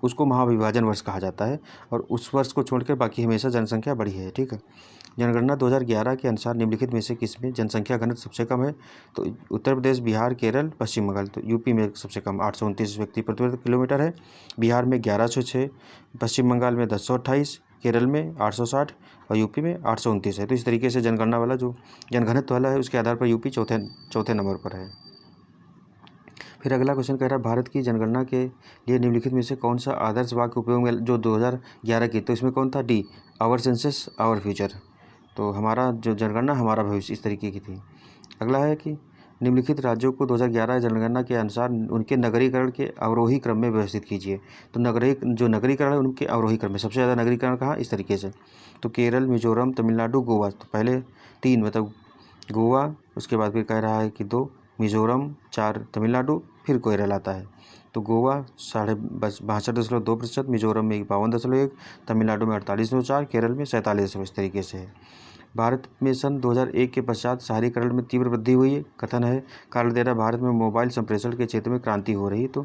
उसको महाविभाजन वर्ष कहा जाता है, और उस वर्ष को छोड़कर बाकी हमेशा जनसंख्या बढ़ी है। ठीक है। जनगणना 2011 के अनुसार निम्नलिखित में से किसमें जनसंख्या घनत्व सबसे कम है? तो उत्तर प्रदेश, बिहार, केरल, पश्चिम बंगाल। तो यूपी में सबसे कम 829 व्यक्ति प्रति वर्ग किलोमीटर है, बिहार में 1106, पश्चिम बंगाल में 1028, केरल में 860 और यूपी में 829 है। तो इस तरीके से जनगणना वाला जो जनघनत्व वाला है उसके आधार पर यूपी चौथे नंबर पर है। फिर अगला क्वेश्चन कह रहा है भारत की जनगणना के लिए निम्नलिखित में से कौन सा आदर्श वाक्य उपयोग में जो 2011 की, तो इसमें कौन था? D, our census our future. तो हमारा जो जनगणना हमारा भविष्य, इस तरीके की थी। अगला है कि निम्नलिखित राज्यों को 2011 जनगणना के अनुसार उनके नगरीकरण के अवरोही क्रम में व्यवस्थित कीजिए। तो नगरीकरण है उनके अवरोही क्रम में, सबसे ज़्यादा नगरीकरण कहाँ? इस तरीके से। तो केरल, मिजोरम, तमिलनाडु, गोवा। तो पहले 3 मतलब गोवा, उसके बाद फिर कह रहा है कि 2 मिजोरम, 4 तमिलनाडु, फिर केरल आता है। तो गोवा 62.2%, मिजोरम में 52.1, तमिलनाडु में 48.4, केरल में 47, इस तरीके से है। भारत में सन 2001 के पश्चात शहरीकरण में तीव्र वृद्धि हुई है। कथन है कारण दे रहा भारत में मोबाइल संप्रेषण के क्षेत्र में क्रांति हो रही है। तो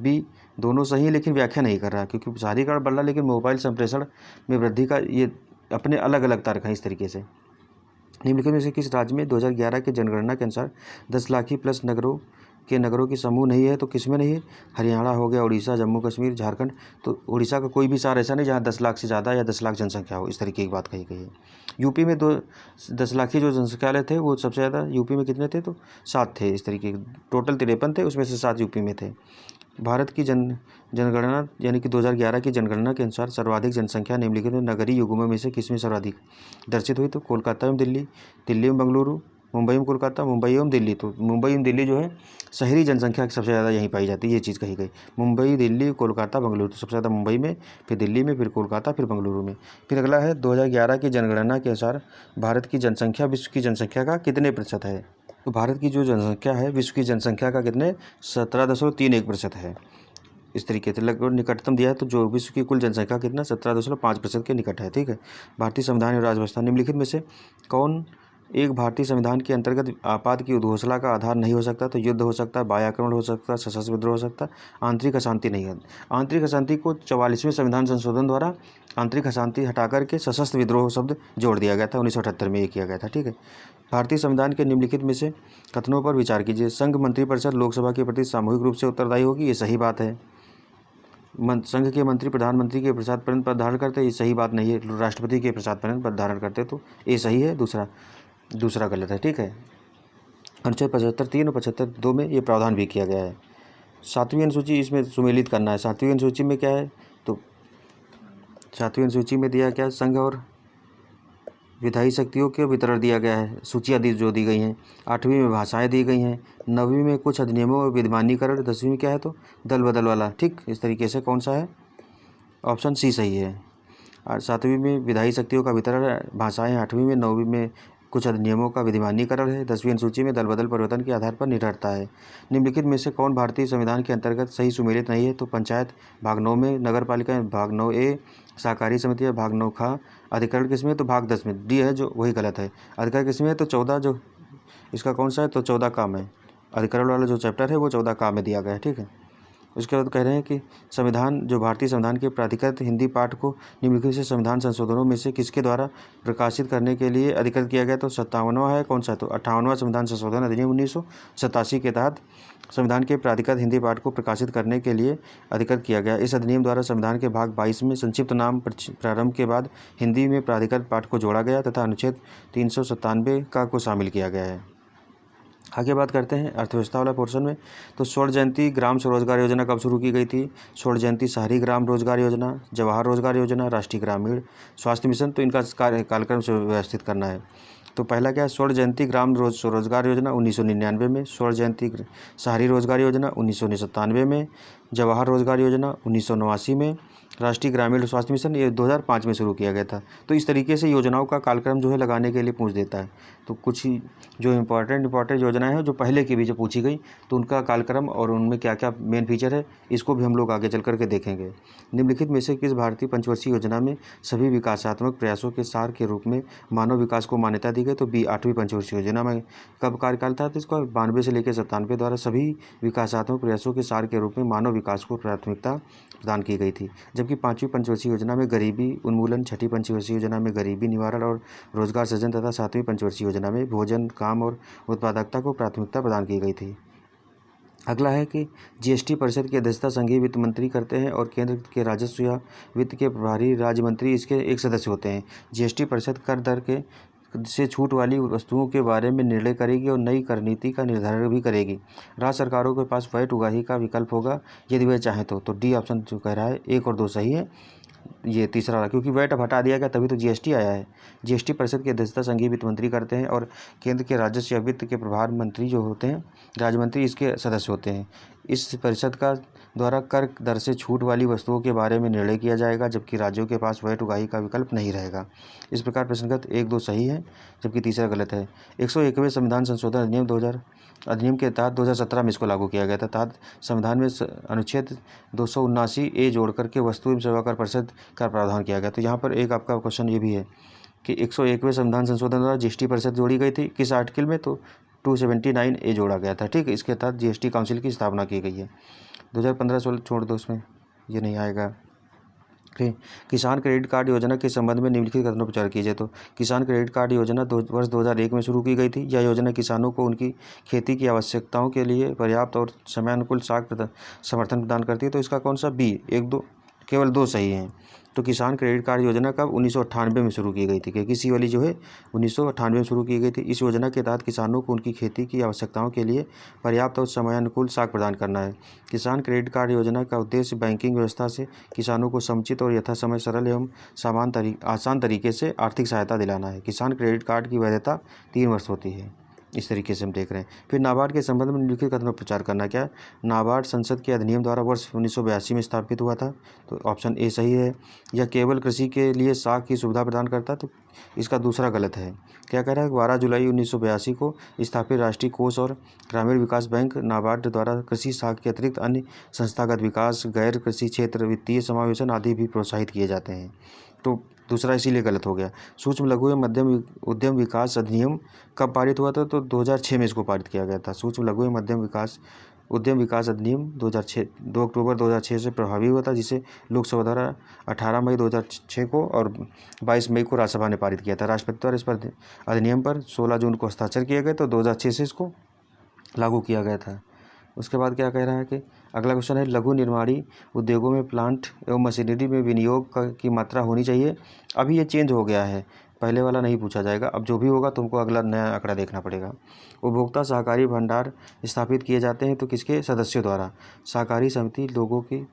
बी, दोनों सही है लेकिन व्याख्या नहीं कर रहा, क्योंकि शहरीकरण बढ़ रहा लेकिन मोबाइल संप्रेषण में वृद्धि का ये अपने अलग अलग तर्क हैं। इस तरीके से निम्नलिखित में से किस राज्य में 2011 के जनगणना के अनुसार 10 लाख प्लस नगरों की समूह नहीं है? तो किसमें नहीं है? हरियाणा हो गया, उड़ीसा, जम्मू कश्मीर, झारखंड। तो उड़ीसा का कोई भी शहर ऐसा नहीं जहाँ 10 लाख से ज़्यादा या 10 लाख जनसंख्या हो, इस तरीके की बात कही गई है। यूपी में 10 लाख जो जनसंख्या थे वो सबसे ज़्यादा यूपी में कितने थे? तो 7 थे। इस तरीके टोटल 53 थे, उसमें से 7 यूपी में थे। भारत की जनगणना यानी कि 2011 की जनगणना के अनुसार सर्वाधिक जनसंख्या निम्नलिखित में नगरीय युग्मों में से किसमें सर्वाधिक दर्शित हुई? तो कोलकाता एवं दिल्ली, दिल्ली एवं बेंगलुरु, मुंबई में कोलकाता, मुंबई एवं दिल्ली। तो मुंबई एवं दिल्ली जो है शहरी जनसंख्या सबसे ज़्यादा यहीं पाई जाती है, ये चीज़ कही गई। मुंबई, दिल्ली, कोलकाता, बेंगलुरु। तो सबसे ज़्यादा मुंबई में, फिर दिल्ली में, फिर कोलकाता, फिर बेंगलुरु में। फिर अगला है 2011 की जनगणना के अनुसार भारत की जनसंख्या विश्व की जनसंख्या का कितने प्रतिशत है? तो भारत की जो जनसंख्या है विश्व की जनसंख्या का कितने? 17.31% है। इस तरीके से लगभग निकटतम दिया है, तो जो विश्व की कुल जनसंख्या कितना 17.5% के निकट है। ठीक है। भारतीय संविधान और राज्यव्यवस्था निम्नलिखित में से कौन एक भारतीय संविधान के अंतर्गत आपात की उद्घोषणा का आधार नहीं हो सकता? तो युद्ध हो सकता है, बाह्य आक्रमण हो सकता है, सशस्त्र विद्रोह हो सकता है, आंतरिक अशांति नहीं है। आंतरिक अशांति को 44वें संविधान संशोधन द्वारा आंतरिक अशांति हटा करके सशस्त्र विद्रोह शब्द जोड़ दिया गया था, 1978 में ये किया गया था। ठीक है। भारतीय संविधान के निम्नलिखित में से कथनों पर विचार कीजिए। संघ मंत्रिपरिषद लोकसभा के प्रति सामूहिक रूप से उत्तरदायी होगी, ये सही बात है। संघ के मंत्री प्रधानमंत्री के प्रसाद पद धारण करते, ये सही बात नहीं है। राष्ट्रपति के प्रसाद पद धारण करते, तो ये सही है, दूसरा गलत है। ठीक है। अनुच्छेद 75(3) और 75(2) में ये प्रावधान भी किया गया है। 7वीं अनुसूची इसमें सुमेलित करना है। 7वीं अनुसूची में क्या है? तो 7वीं अनुसूची में दिया क्या? संघ और विधायी शक्तियों के वितरण दिया गया है, सूचियाँ जो दी गई हैं। 8वीं में भाषाएं दी गई हैं। 9वीं में कुछ अधिनियमों और विधिमान्यीकरण। 10वीं में क्या है? तो दल बदल वाला। ठीक, इस तरीके से कौन सा है? ऑप्शन सी सही है। और 7वीं में विधायी शक्तियों का वितरण, भाषाएं। 8वीं में, 9वीं में कुछ अधिनियमों का विधिमान्यीकरण है। 10वीं अनुसूची में दल बदल परिवर्तन के आधार पर निर्भरता है। निम्नलिखित में से कौन भारतीय संविधान के अंतर्गत सही सुमेलित नहीं है? तो पंचायत भाग 9 में, नगर पालिका भाग 9A, सहकारी समितियाँ भाग 9 खा। अधिकरण किसमें? तो भाग 10 में। डी है जो वही गलत है। अधिकरण किसमें है? तो 14, जो इसका कौन सा है? तो 14 का में। अधिकरण वाला जो चैप्टर है वो 14 का में दिया गया है। ठीक है। उसके बाद कह रहे हैं कि भारतीय संविधान के प्राधिकृत हिंदी पाठ को निम्नलिखित से संविधान संशोधनों में से किसके द्वारा प्रकाशित करने के लिए अधिकृत किया गया? तो 57वां है। कौन सा? तो 58वां संविधान संशोधन अधिनियम 1987 के तहत संविधान के प्राधिकृत हिंदी पाठ को प्रकाशित करने के लिए अधिकृत किया गया। इस अधिनियम द्वारा संविधान के भाग 22 में संक्षिप्त नाम प्रारंभ के बाद हिंदी में प्राधिकृत पाठ को जोड़ा गया तथा अनुच्छेद 397 को शामिल किया गया है। आगे बात करते हैं अर्थव्यवस्था वाला पोर्शन में। तो स्वर्ण जयंती ग्राम स्वरोजगार योजना कब शुरू की गई थी? स्वर्ण जयंती शहरी ग्राम रोजगार योजना, जवाहर रोजगार योजना, राष्ट्रीय ग्रामीण स्वास्थ्य मिशन। तो इनका कार्यक्रम से व्यवस्थित करना है। तो पहला क्या है? स्वर्ण जयंती ग्राम स्वरोजगार योजना 1999 में, स्वर्ण जयंती शहरी रोजगार योजना 1997 में, जवाहर रोजगार योजना 1989 में, राष्ट्रीय ग्रामीण स्वास्थ्य मिशन ये 2005 में शुरू किया गया था। तो इस तरीके से योजनाओं का कालक्रम जो है लगाने के लिए पूछ देता है। तो कुछ ही जो इम्पोर्टेंट योजनाएं हैं जो पहले की भी जो पूछी गई, तो उनका कालक्रम और उनमें क्या क्या मेन फीचर है, इसको भी हम लोग आगे चल करके देखेंगे। निम्नलिखित में से किस भारतीय पंचवर्षीय योजना में सभी विकासात्मक प्रयासों के सार के रूप में मानव विकास को मान्यता दी गई? तो बी 8वीं पंचवर्षीय योजना में कब कार्यकाल था? तो इसका 92 से लेकर 97 द्वारा सभी विकासात्मक प्रयासों के सार के रूप में मानव विकास को प्राथमिकता प्रदान की गई थी। जबकि 5वीं पंचवर्षीय योजना में गरीबी उन्मूलन, 6ठी पंचवर्षीय योजना में गरीबी निवारण और रोजगार सृजन तथा 7वीं पंचवर्षीय योजना में भोजन, काम और उत्पादकता को प्राथमिकता प्रदान की गई थी। अगला है कि जीएसटी परिषद की अध्यक्षता संघीय वित्त मंत्री करते हैं और केंद्र के राजस्व या वित्त के प्रभारी राज्य मंत्री इसके एक सदस्य होते हैं। जीएसटी परिषद कर दर के से छूट वाली वस्तुओं के बारे में निर्णय करेगी और नई कर नीति का निर्धारण भी करेगी। राज्य सरकारों के पास वैट उगाही का विकल्प होगा यदि वह चाहें तो डी ऑप्शन जो कह रहा है 1 और 2 सही है। ये तीसरा वाला, क्योंकि वैट अब हटा दिया गया तभी तो जीएसटी आया है। जीएसटी परिषद की अध्यक्षता संघीय वित्त मंत्री करते हैं और केंद्र के राजस्व या वित्त के प्रभार मंत्री जो होते हैं, राज्य मंत्री, इसके सदस्य होते हैं। इस परिषद का द्वारा कर दर से छूट वाली वस्तुओं के बारे में निर्णय किया जाएगा, जबकि राज्यों के पास वैट उगाही का विकल्प नहीं रहेगा। इस प्रकार प्रश्नगत 1, 2 सही है, जबकि तीसरा गलत है। 101वें संविधान संशोधन अधिनियम के तहत 2017 में इसको लागू किया गया था। तहत संविधान में अनुच्छेद 279A जोड़ करके वस्तु एवं सेवा कर परिषद का प्रावधान किया गया। तो यहाँ पर एक आपका क्वेश्चन ये भी है कि 101वें संविधान संशोधन द्वारा जीएसटी परिषद जोड़ी गई थी किस आर्टिकल में? तो 279A जोड़ा गया था। ठीक है, इसके तहत जीएसटी काउंसिल की स्थापना की गई है। 2015-16 छोड़ दो, उसमें ये नहीं आएगा। किसान क्रेडिट कार्ड योजना के संबंध में निम्नलिखित कथनों पर विचार कीजिए। तो किसान क्रेडिट कार्ड योजना वर्ष 2001 में शुरू की गई थी। यह योजना किसानों को उनकी खेती की आवश्यकताओं के लिए पर्याप्त और समयानुकूल समर्थन प्रदान करती है। तो इसका कौन सा बी? 1, 2, केवल 2 सही हैं। तो किसान क्रेडिट कार्ड योजना कब? 1998 में शुरू की गई थी। क्योंकि सी वाली जो है 1998 में शुरू की गई थी। इस योजना के तहत किसानों को उनकी खेती की आवश्यकताओं के लिए पर्याप्त और समयानुकूल साख प्रदान करना है। किसान क्रेडिट कार्ड योजना का उद्देश्य बैंकिंग व्यवस्था से किसानों को समुचित और यथासमय सरल एवं आसान तरीके से आर्थिक सहायता दिलाना है। किसान क्रेडिट कार्ड की वैधता 3 वर्ष होती है। इस तरीके से हम देख रहे हैं। फिर नाबार्ड के संबंध में निम्नलिखित कथनों पर प्रचार करना क्या? नाबार्ड संसद के अधिनियम द्वारा वर्ष 1982 में स्थापित हुआ था। तो ऑप्शन ए सही है। यह केवल कृषि के लिए साख की सुविधा प्रदान करता है। तो इसका दूसरा गलत है। क्या कह रहा है? 12 जुलाई 1982 को स्थापित राष्ट्रीय कोष और ग्रामीण विकास बैंक नाबार्ड द्वारा कृषि साख के अतिरिक्त अन्य संस्थागत विकास, गैर कृषि क्षेत्र वित्तीय समावेशन आदि भी प्रोत्साहित किए जाते हैं। तो दूसरा इसीलिए गलत हो गया। सूक्ष्म लघु एवं मध्यम उद्यम विकास अधिनियम कब पारित हुआ था? तो 2006 में इसको पारित किया गया था। सूक्ष्म लघु एवं मध्यम उद्यम विकास अधिनियम 2006 2 अक्टूबर 2006 से प्रभावी हुआ था, जिसे लोकसभा द्वारा 18 मई 2006 को और 22 मई को राज्यसभा ने पारित किया था। राष्ट्रपति द्वारा इस पर अधिनियम पर 16 जून को हस्ताक्षर किए गए। तो 2006 से इसको लागू किया गया था। उसके बाद क्या कह रहा है कि अगला क्वेश्चन है, लघु निर्माणी उद्योगों में प्लांट एवं मशीनरी में विनियोग की मात्रा होनी चाहिए। अभी ये चेंज हो गया है, पहले वाला नहीं पूछा जाएगा। अब जो भी होगा तुमको अगला नया आंकड़ा देखना पड़ेगा। उपभोक्ता सहकारी भंडार स्थापित किए जाते हैं तो किसके सदस्यों द्वारा? सहकारी समिति लोगों की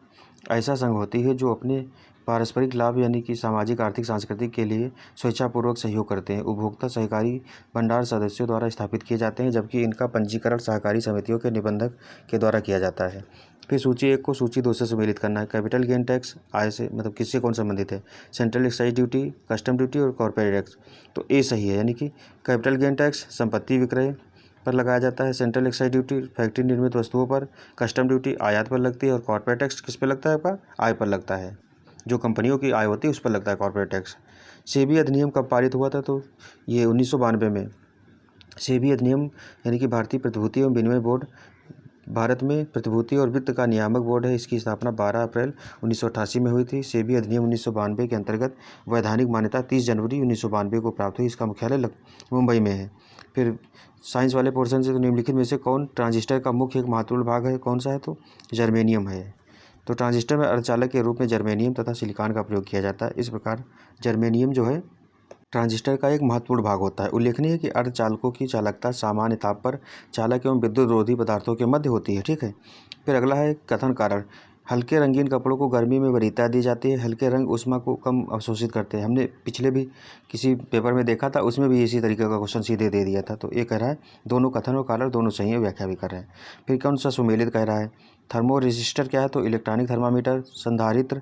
ऐसा संघ होती है जो अपने पारस्परिक लाभ यानी कि सामाजिक, आर्थिक, सांस्कृतिक के लिए स्वेच्छापूर्वक सहयोग करते हैं। उपभोक्ता सहकारी भंडार सदस्यों द्वारा स्थापित किए जाते हैं, जबकि इनका पंजीकरण सहकारी समितियों के निबंधक के द्वारा किया जाता है। फिर सूची 1 को सूची 2 से सम्मिलित करना है। कैपिटल गेन टैक्स आय से मतलब किससे कौन संबंधित है? Central excise duty, custom duty और कॉर्पोरेट टैक्स। तो ए सही है, यानी कि कैपिटल गेन टैक्स संपत्ति विक्रय पर लगाया जाता है, सेंट्रल एक्साइज ड्यूटी फैक्ट्री निर्मित वस्तुओं पर, कस्टम ड्यूटी आयात पर लगती है और कॉर्पोरेट टैक्स किस पर लगता है? आपका आय पर लगता है, जो कंपनियों की आय होती है उस पर लगता है कॉर्पोरेट टैक्स। सेबी अधिनियम कब पारित हुआ था? तो ये 1992 में। सेबी अधिनियम यानी कि भारतीय प्रतिभूति एवं विनिमय बोर्ड भारत में प्रतिभूति और वित्त का नियामक बोर्ड है। इसकी स्थापना 12 अप्रैल 1988 में हुई थी। सेबी अधिनियम 1992 के अंतर्गत वैधानिक मान्यता 30 जनवरी 1992 को प्राप्त हुई। इसका मुख्यालय मुंबई में है। फिर साइंस वाले पोर्शन से तो निम्नलिखित में से कौन ट्रांजिस्टर का मुख्य एक महत्वपूर्ण भाग है? कौन सा है? तो जर्मेनियम है। तो ट्रांजिस्टर में अर्धचालक के रूप में जर्मेनियम तथा सिलिकॉन का प्रयोग किया जाता है। इस प्रकार जर्मेनियम जो है ट्रांजिस्टर का एक महत्वपूर्ण भाग होता है। उल्लेखनीय है कि अर्धचालकों की चालकता सामान्य ताप पर चालक एवं विद्युत रोधी पदार्थों के मध्य होती है। ठीक है। फिर अगला है कथन कारण। हल्के रंगीन कपड़ों को गर्मी में वरीयता दी जाती है। हल्के रंग ऊष्मा को कम अवशोषित करते हैं। हमने पिछले भी किसी पेपर में देखा था, उसमें भी इसी तरीके का क्वेश्चन सीधे दे दिया था। तो ये कह रहा है दोनों कथन और कारण दोनों सही है, व्याख्या भी कर रहे हैं। फिर कौन सा सुमेलित कह रहा है? थर्मो रजिस्टर क्या है? तो इलेक्ट्रॉनिक थर्मामीटर। संधारित्र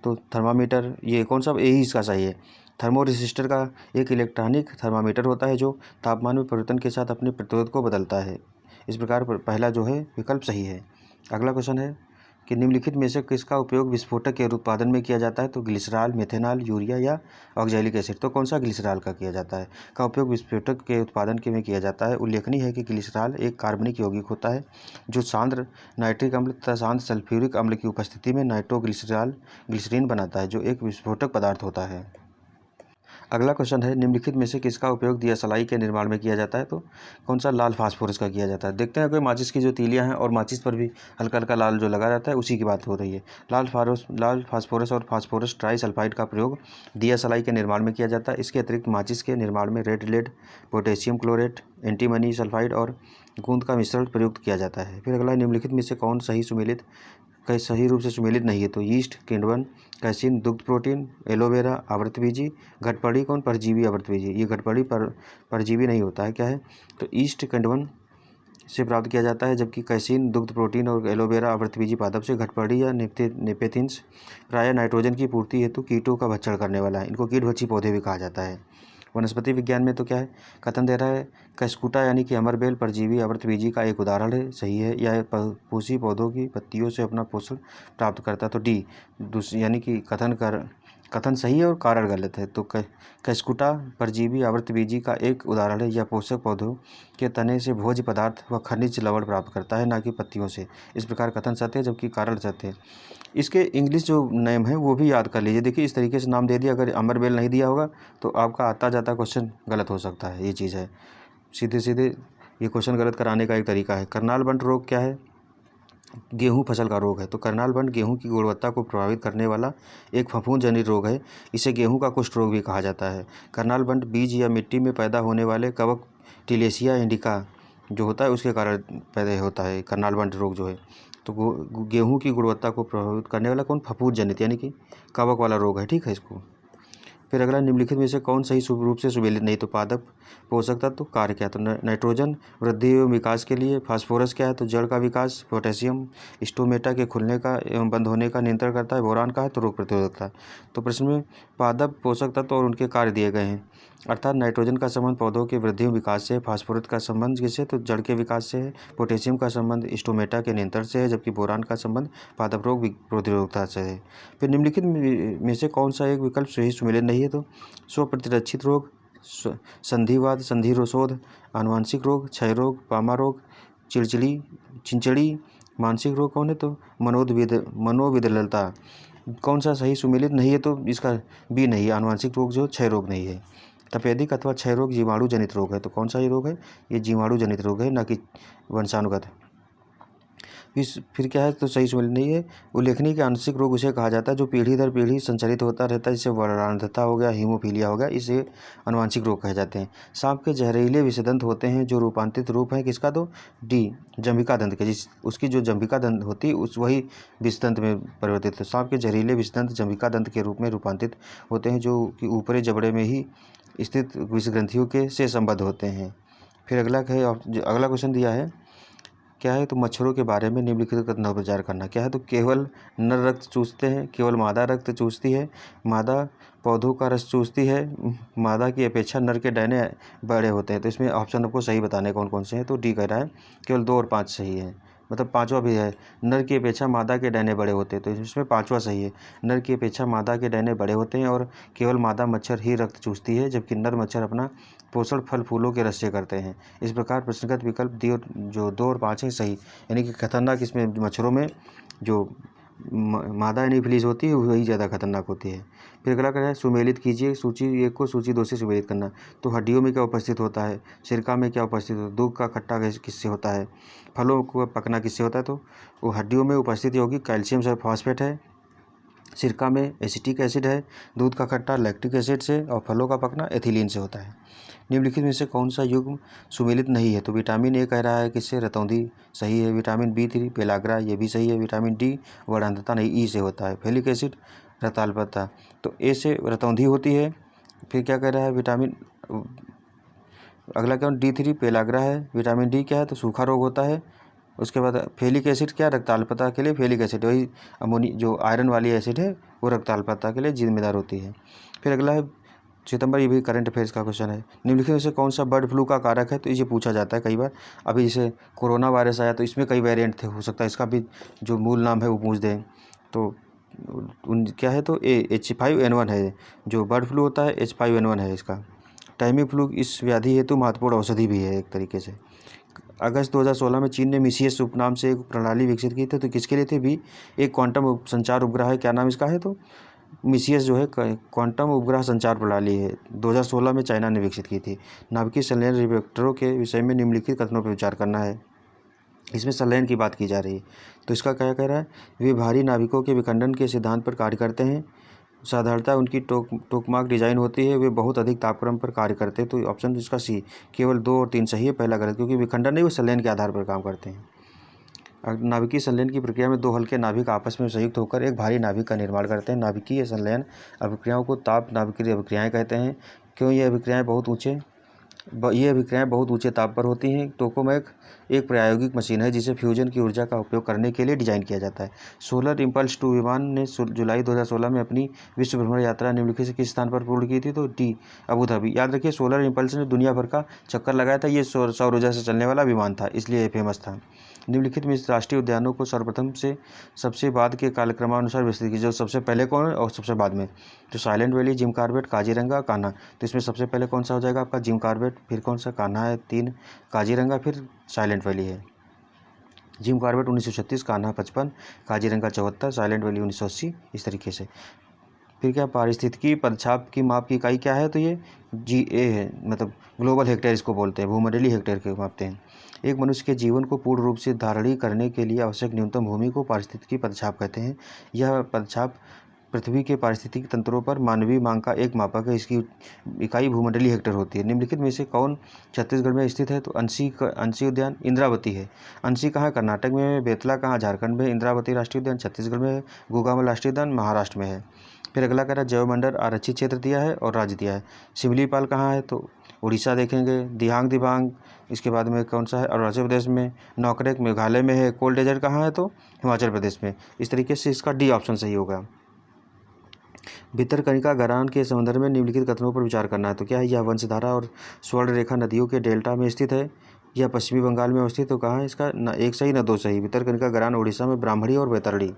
तो थर्मामीटर, ये कौन सा, यही इसका सही है। थर्मो रजिस्टर का एक इलेक्ट्रॉनिक थर्मामीटर होता है जो तापमान में परिवर्तन के साथ अपने प्रतिरोध को बदलता है। इस प्रकार पहला जो है विकल्प सही है। अगला क्वेश्चन है कि निम्नलिखित में से किसका उपयोग विस्फोटक के उत्पादन में किया जाता है? तो ग्लिसरॉल, मेथेनॉल, यूरिया या ऑक्जेलिक एसिड। तो कौन सा ग्लिसरॉल का किया जाता है का उपयोग विस्फोटक के उत्पादन के में किया जाता है? उल्लेखनीय है कि ग्लिसरॉल एक कार्बनिक यौगिक होता है जो सांद्र नाइट्रिक अम्ल तथा सांद्र सल्फ्यूरिक अम्ल की उपस्थिति में ग्लिसरीन बनाता है, जो एक विस्फोटक पदार्थ होता है। अगला क्वेश्चन है निम्नलिखित में से किसका उपयोग दियासलाई के निर्माण में किया जाता है? तो कौन सा लाल फास्फोरस का किया जाता है? देखते हैं कि माचिस की जो तीलियां हैं और माचिस पर भी हल्का हल्का लाल जो लगा रहता है, उसी की बात हो रही है। लाल फास्फोरस और फास्फोरस ट्राइसल्फाइड का प्रयोग दियासलाई के निर्माण में किया जाता है। इसके अतिरिक्त माचिस के निर्माण में red lead, potassium chlorate, antimony sulphide और गोंद का मिश्रण प्रयुक्त किया जाता है। फिर अगला, निम्नलिखित में से कौन सही रूप से सुमेलित नहीं है? तो यीस्ट, किण्वन, कैसीन, दुग्ध प्रोटीन, एलोवेरा, आवृतबीजी, घटपड़ी कौन? परजीवी आवृतबीजी। ये घटपड़ी परजीवी नहीं होता है, क्या है? तो ईस्ट किण्वन से प्राप्त किया जाता है, जबकि कैसीन दुग्ध प्रोटीन और एलोवेरा आवृतबीजी पादप से। घटपड़ी या नेपेथिन्स प्रायः नाइट्रोजन की पूर्ति हेतु कीटों का भक्षण करने वाला है। इनको कीटभक्षी पौधे भी कहा जाता है। वनस्पति विज्ञान में तो क्या है, कथन दे रहा है कैस्कुटा यानी कि अमरबेल परजीवी आवृतबीजी का एक उदाहरण है, सही है। यह फूसी पौधों की पत्तियों से अपना पोषण प्राप्त करता है। तो डी यानी कि कथन सही है और कारण गलत है। तो कैस्कुटा परजीवी आवृतबीजी का एक उदाहरण है। यह पोषक पौधों के तने से भोज्य पदार्थ व खनिज लवण प्राप्त करता है, ना कि पत्तियों से। इस प्रकार कथन सत्य है, जबकि कारण सत्य है। इसके इंग्लिश जो नेम है वो भी याद कर लीजिए। देखिए इस तरीके से नाम दे दिया, अगर अमरबेल नहीं दिया होगा तो आपका आता जाता क्वेश्चन गलत हो सकता है। ये चीज़ है, सीधे सीधे ये क्वेश्चन गलत कराने का एक तरीका है। करनाल बंट रोग क्या है? गेहूं फसल का रोग है। तो करनाल बंट गेहूं की गुणवत्ता को प्रभावित करने वाला एक फफूंद जनित रोग है। इसे गेहूं का कुष्ठ रोग भी कहा जाता है। करनाल बंट बीज या मिट्टी में पैदा होने वाले कवक टिलेसिया इंडिका जो होता है उसके कारण पैदा होता है करनाल बंट रोग जो है। तो गेहूं की गुणवत्ता को प्रभावित करने वाला कौन? फफूंद जनित यानी कि कवक वाला रोग है, ठीक है इसको। फिर अगला, निम्नलिखित में से कौन सही रूप से सुमेलित नहीं? तो पादप पोषक तत्व कार्य क्या है? तो नाइट्रोजन वृद्धि एवं विकास के लिए। फास्फोरस क्या है? तो जड़ का विकास। पोटेशियम स्टोमेटा के खुलने का एवं बंद होने का नियंत्रण करता है। बोरान का है तो रोग प्रतिरोधकता। तो प्रश्न में पादप पोषक तत्व और उनके कार्य दिए गए हैं, अर्थात नाइट्रोजन का संबंध पौधों के वृद्धि एवं विकास से। फास्फोरस का संबंध किससे? तो जड़ के विकास से है। पोटेशियम का संबंध स्टोमेटा के नियंत्रण से है, जबकि बोरान का संबंध पादप रोग प्रतिरोधकता से है। फिर निम्नलिखित में से कौन सा एक विकल्प सही सुमेलित नहीं है? तो स्वप्रतिरक्षित रोग, संधिवाद, संधिशोध, आनुवांशिक रोग, क्षय रोग, पामा रोग, चिंचड़ी। मानसिक रोग कौन है? तो मनोविदलता। कौन सा सही सुमेलित नहीं है? तो इसका बी नहीं है, आनुवांशिक रोग जो क्षय रोग नहीं है। तपेदिक अथवा क्षय रोग जीवाणु जनित रोग है। तो कौन सा ये रोग है? ये जीवाणु जनित रोग है, न कि वंशानुगत। फिर क्या है? तो सही सुमेलित नहीं है। उल्लेखनीय कि आंशिक रोग उसे कहा जाता है जो पीढ़ी दर पीढ़ी संचालित होता रहता है, जैसे वर्णांधता हो गया, हीमोफीलिया हो गया, इसे अनुवांशिक रोग कहे जाते हैं। सांप के जहरीले विषदंत होते हैं जो रूपांतरित रूप है किसका? तो डी जंभिका दंत के। उसकी जो जंभिका दंत होती है वही विषदंत में परिवर्तित है। सांप के जहरीले विषदंत जंभिका दंत के रूप में रूपांतरित होते हैं, जो कि ऊपरी जबड़े में ही स्थित विषग्रंथियों के से संबद्ध होते हैं। फिर अगला क्वेश्चन दिया है क्या है? तो मच्छरों के बारे में निम्नलिखित कथन का विचार करना। क्या है? तो केवल नर रक्त चूसते हैं, केवल मादा रक्त चूसती है, मादा पौधों का रस चूसती है, मादा की अपेक्षा नर के डैने बड़े होते हैं। तो इसमें ऑप्शन आपको सही बताने कौन कौन से हैं। तो डी कह रहा है केवल 2 और 5 सही है, मतलब पाँचवा भी है। नर की अपेक्षा मादा के डैने बड़े होते हैं, तो इसमें पाँचवा सही है। नर की अपेक्षा मादा के डैने बड़े होते हैं और केवल मादा मच्छर ही रक्त चूसती है, जबकि नर मच्छर अपना पोषण फल फूलों के रस से करते हैं। इस प्रकार प्रश्नगत विकल्प जो 2 और 5 है सही, यानी कि खतरनाक इसमें मच्छरों में जो मादा एनोफिलीज होती है वही ज़्यादा खतरनाक होती है। फिर अगला क्या है? सुमेलित कीजिए सूची 1 को सूची 2 से सुमेलित करना। तो हड्डियों में क्या उपस्थित होता है? सिरका में क्या उपस्थित होता है? दूध का खट्टा किससे होता है? फलों को पकना किससे होता है? तो वो हड्डियों में उपस्थित होगी कैल्शियम से फॉस्फेट है, सिरका में एसिटिक एसिड है, दूध का खट्टा लैक्टिक एसिड से और फलों का पकना एथिलीन से होता है। निम्नलिखित में से कौन सा युग्म सुमेलित नहीं है? तो विटामिन ए कह रहा है किससे? रतौंधी सही है। विटामिन B3 पेलाग्रा ये भी सही है। विटामिन डी वर्णंतता नहीं, ई से होता है। फेलिक एसिड रतालपता, तो ए से रतौंधी होती है। फिर क्या कह रहा है? विटामिन अगला क्या D3 पेलाग्रा है। विटामिन डी क्या है? तो सूखा रोग होता है। उसके बाद फेलिक एसिड क्या? रक्ताल्पता के लिए फेलिक एसिड, वही अमोनी जो आयरन वाली एसिड है वो रक्ताल्पता के लिए जिम्मेदार होती है। फिर अगला है सितंबर, ये भी करंट अफेयर्स का क्वेश्चन है। निम्नलिखित में से कौन सा बर्ड फ्लू का कारक है? तो ये पूछा जाता है कई बार। अभी जैसे कोरोना वायरस आया तो इसमें कई वेरिएंट थे, हो सकता है इसका भी जो मूल नाम है वो पूछ दें। तो उन क्या है? तो H5N1 है जो बर्ड फ्लू होता है, H5N1 है इसका। टाइमी फ्लू इस व्याधि हेतु महत्वपूर्ण औषधि भी है एक तरीके से। अगस्त 2016 में चीन ने मिसियस उपनाम से एक प्रणाली विकसित की थी, तो किसके लिए थी? भी एक क्वांटम संचार उपग्रह है। क्या नाम इसका है? तो मिसियस जो है क्वांटम उपग्रह संचार प्रणाली है, 2016 में चाइना ने विकसित की थी। नाभिकीय संलयन रिएक्टरों के विषय में निम्नलिखित कथनों पर विचार करना है। इसमें संलयन की बात की जा रही है, तो इसका क्या कह रहा है? वे भारी नाभिकों के विखंडन के सिद्धांत पर कार्य करते हैं। साधारणतः उनकी टोकमाक डिजाइन होती है। वे बहुत अधिक तापक्रम पर कार्य करते हैं। तो ऑप्शन इसका सी, केवल 2 और 3 सही है, पहला गलत, क्योंकि विखंडन नहीं, वो संलयन के आधार पर काम करते हैं। नाभिकीय संलयन की प्रक्रिया में 2 हल्के नाभिक आपस में संयुक्त होकर एक भारी नाभिक का निर्माण करते हैं। नाभिकीय संलयन अभिक्रियाओं को ताप नाभिकीय अभिक्रियाएं कहते हैं। क्यों? ये अभिक्रियाएं बहुत ऊंचे ताप पर होती हैं। टोकामेक एक प्रायोगिक मशीन है जिसे फ्यूजन की ऊर्जा का उपयोग करने के लिए डिजाइन किया जाता है। सोलर इम्पल्स 2 विमान ने जुलाई 2016 में अपनी विश्व भ्रमण यात्रा निम्नलिखित से किस स्थान पर पूर्ण की थी? तो डी, अबू धाबी। याद रखिए, सोलर इम्पल्स ने दुनिया भर का चक्कर लगाया था। ये सौर ऊर्जा से चलने वाला विमान था, इसलिए ये फेमस था। निम्नलिखित में इस राष्ट्रीय उद्यानों को सर्वप्रथम से सबसे बाद के कालक्रमानुसार विस्तृत की, जो सबसे पहले कौन है और सबसे बाद में? तो silent valley, Jim Corbett, Kaziranga, Kanha. तो इसमें सबसे पहले कौन सा हो जाएगा आपका? जिम कॉर्बेट, फिर कौन सा? कान्हा है 3, काजीरंगा, फिर साइलेंट वैली है। Jim Corbett 1936, Kanha 55, Kaziranga 74, silent valley 1980, इस तरीके से। फिर क्या? पारिस्थितिकी पदछाप की माप की इकाई क्या है? तो ये GA है, मतलब ग्लोबल हेक्टेयर इसको बोलते हैं, भूमंडलीय हेक्टेयर के मापते हैं। एक मनुष्य के जीवन को पूर्ण रूप से धारणी करने के लिए आवश्यक न्यूनतम भूमि को पारिस्थितिकी पदछाप कहते हैं। यह पदछाप पृथ्वी के पारिस्थितिक तंत्रों पर मानवीय मांग का एक मापक है। इसकी इकाई भूमंडलीय हेक्टेयर होती है। निम्नलिखित में से कौन छत्तीसगढ़ में स्थित है? तो अंशी उद्यान इंद्रावती है। अंशी कहाँ? कर्नाटक में है। बेतला कहाँ? झारखंड में। इंद्रावती राष्ट्रीय उद्यान छत्तीसगढ़ में है। गुगामल राष्ट्रीय उद्यान महाराष्ट्र में है। फिर अगला कह रहा है जैवमंडल आरक्षित क्षेत्र दिया है और राज्य दिया है। सिमलीपाल कहाँ है? तो उड़ीसा देखेंगे। दिहांग दिबांग इसके बाद में कौन सा है? अरुणाचल प्रदेश में। नौकरेक मेघालय में है। कोल्ड डेजर्ट कहाँ है? तो हिमाचल प्रदेश में। इस तरीके से इसका डी ऑप्शन सही होगा। भितरकनिका घरान के संदर्भ में निम्नलिखित कथनों पर विचार करना है। तो क्या है? यह वंशधारा और स्वर्ण रेखा नदियों के डेल्टा में स्थित है। यह पश्चिमी बंगाल में अवस्थित। तो कहाँ है इसका? न एक सही न 2 सही। भितरकनिका घरान उड़ीसा में ब्राह्मणी और बैतरणी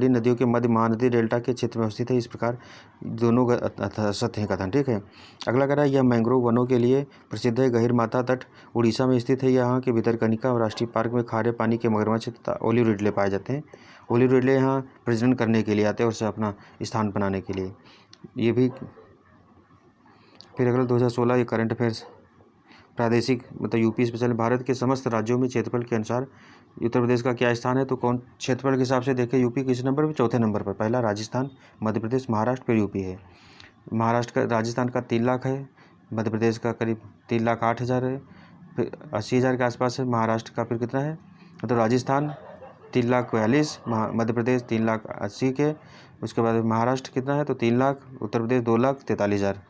नदियों के मध्य महानदी डेल्टा के क्षेत्र में अवस्थित है। इस प्रकार दोनों सत्य हैं कथन, ठीक है। अगला कह रहा है यह मैंग्रोव वनों के लिए प्रसिद्ध है। गहिरमाथा तट उड़ीसा में स्थित है। यहाँ के भितरकनिका राष्ट्रीय पार्क में खारे पानी के मगरमच्छ तथा ओलिव रिडले पाए जाते हैं। ओलिव रिडले यहाँ प्रजनन करने के लिए आते हैं और उसे अपना स्थान बनाने के लिए। ये भी फिर अगला 2016 ये करंट अफेयर्स प्रादेशिक, मतलब यूपी स्पेशल। भारत के समस्त राज्यों में क्षेत्रफल के अनुसार उत्तर प्रदेश का क्या स्थान है? तो कौन क्षेत्रफल के हिसाब से देखें यूपी किस नंबर पर? चौथे नंबर पर। पहला राजस्थान, मध्य प्रदेश, महाराष्ट्र, फिर यूपी है। महाराष्ट्र का, राजस्थान का 3 लाख है। मध्य प्रदेश का करीब 3,08,000 है। फिर 80,000 के आसपास है। महाराष्ट्र का फिर कितना है? तो राजस्थान 3,42,000, मध्य प्रदेश 3,80,000 के। उसके बाद महाराष्ट्र कितना है? तो 3 लाख। उत्तर प्रदेश 2,43,000।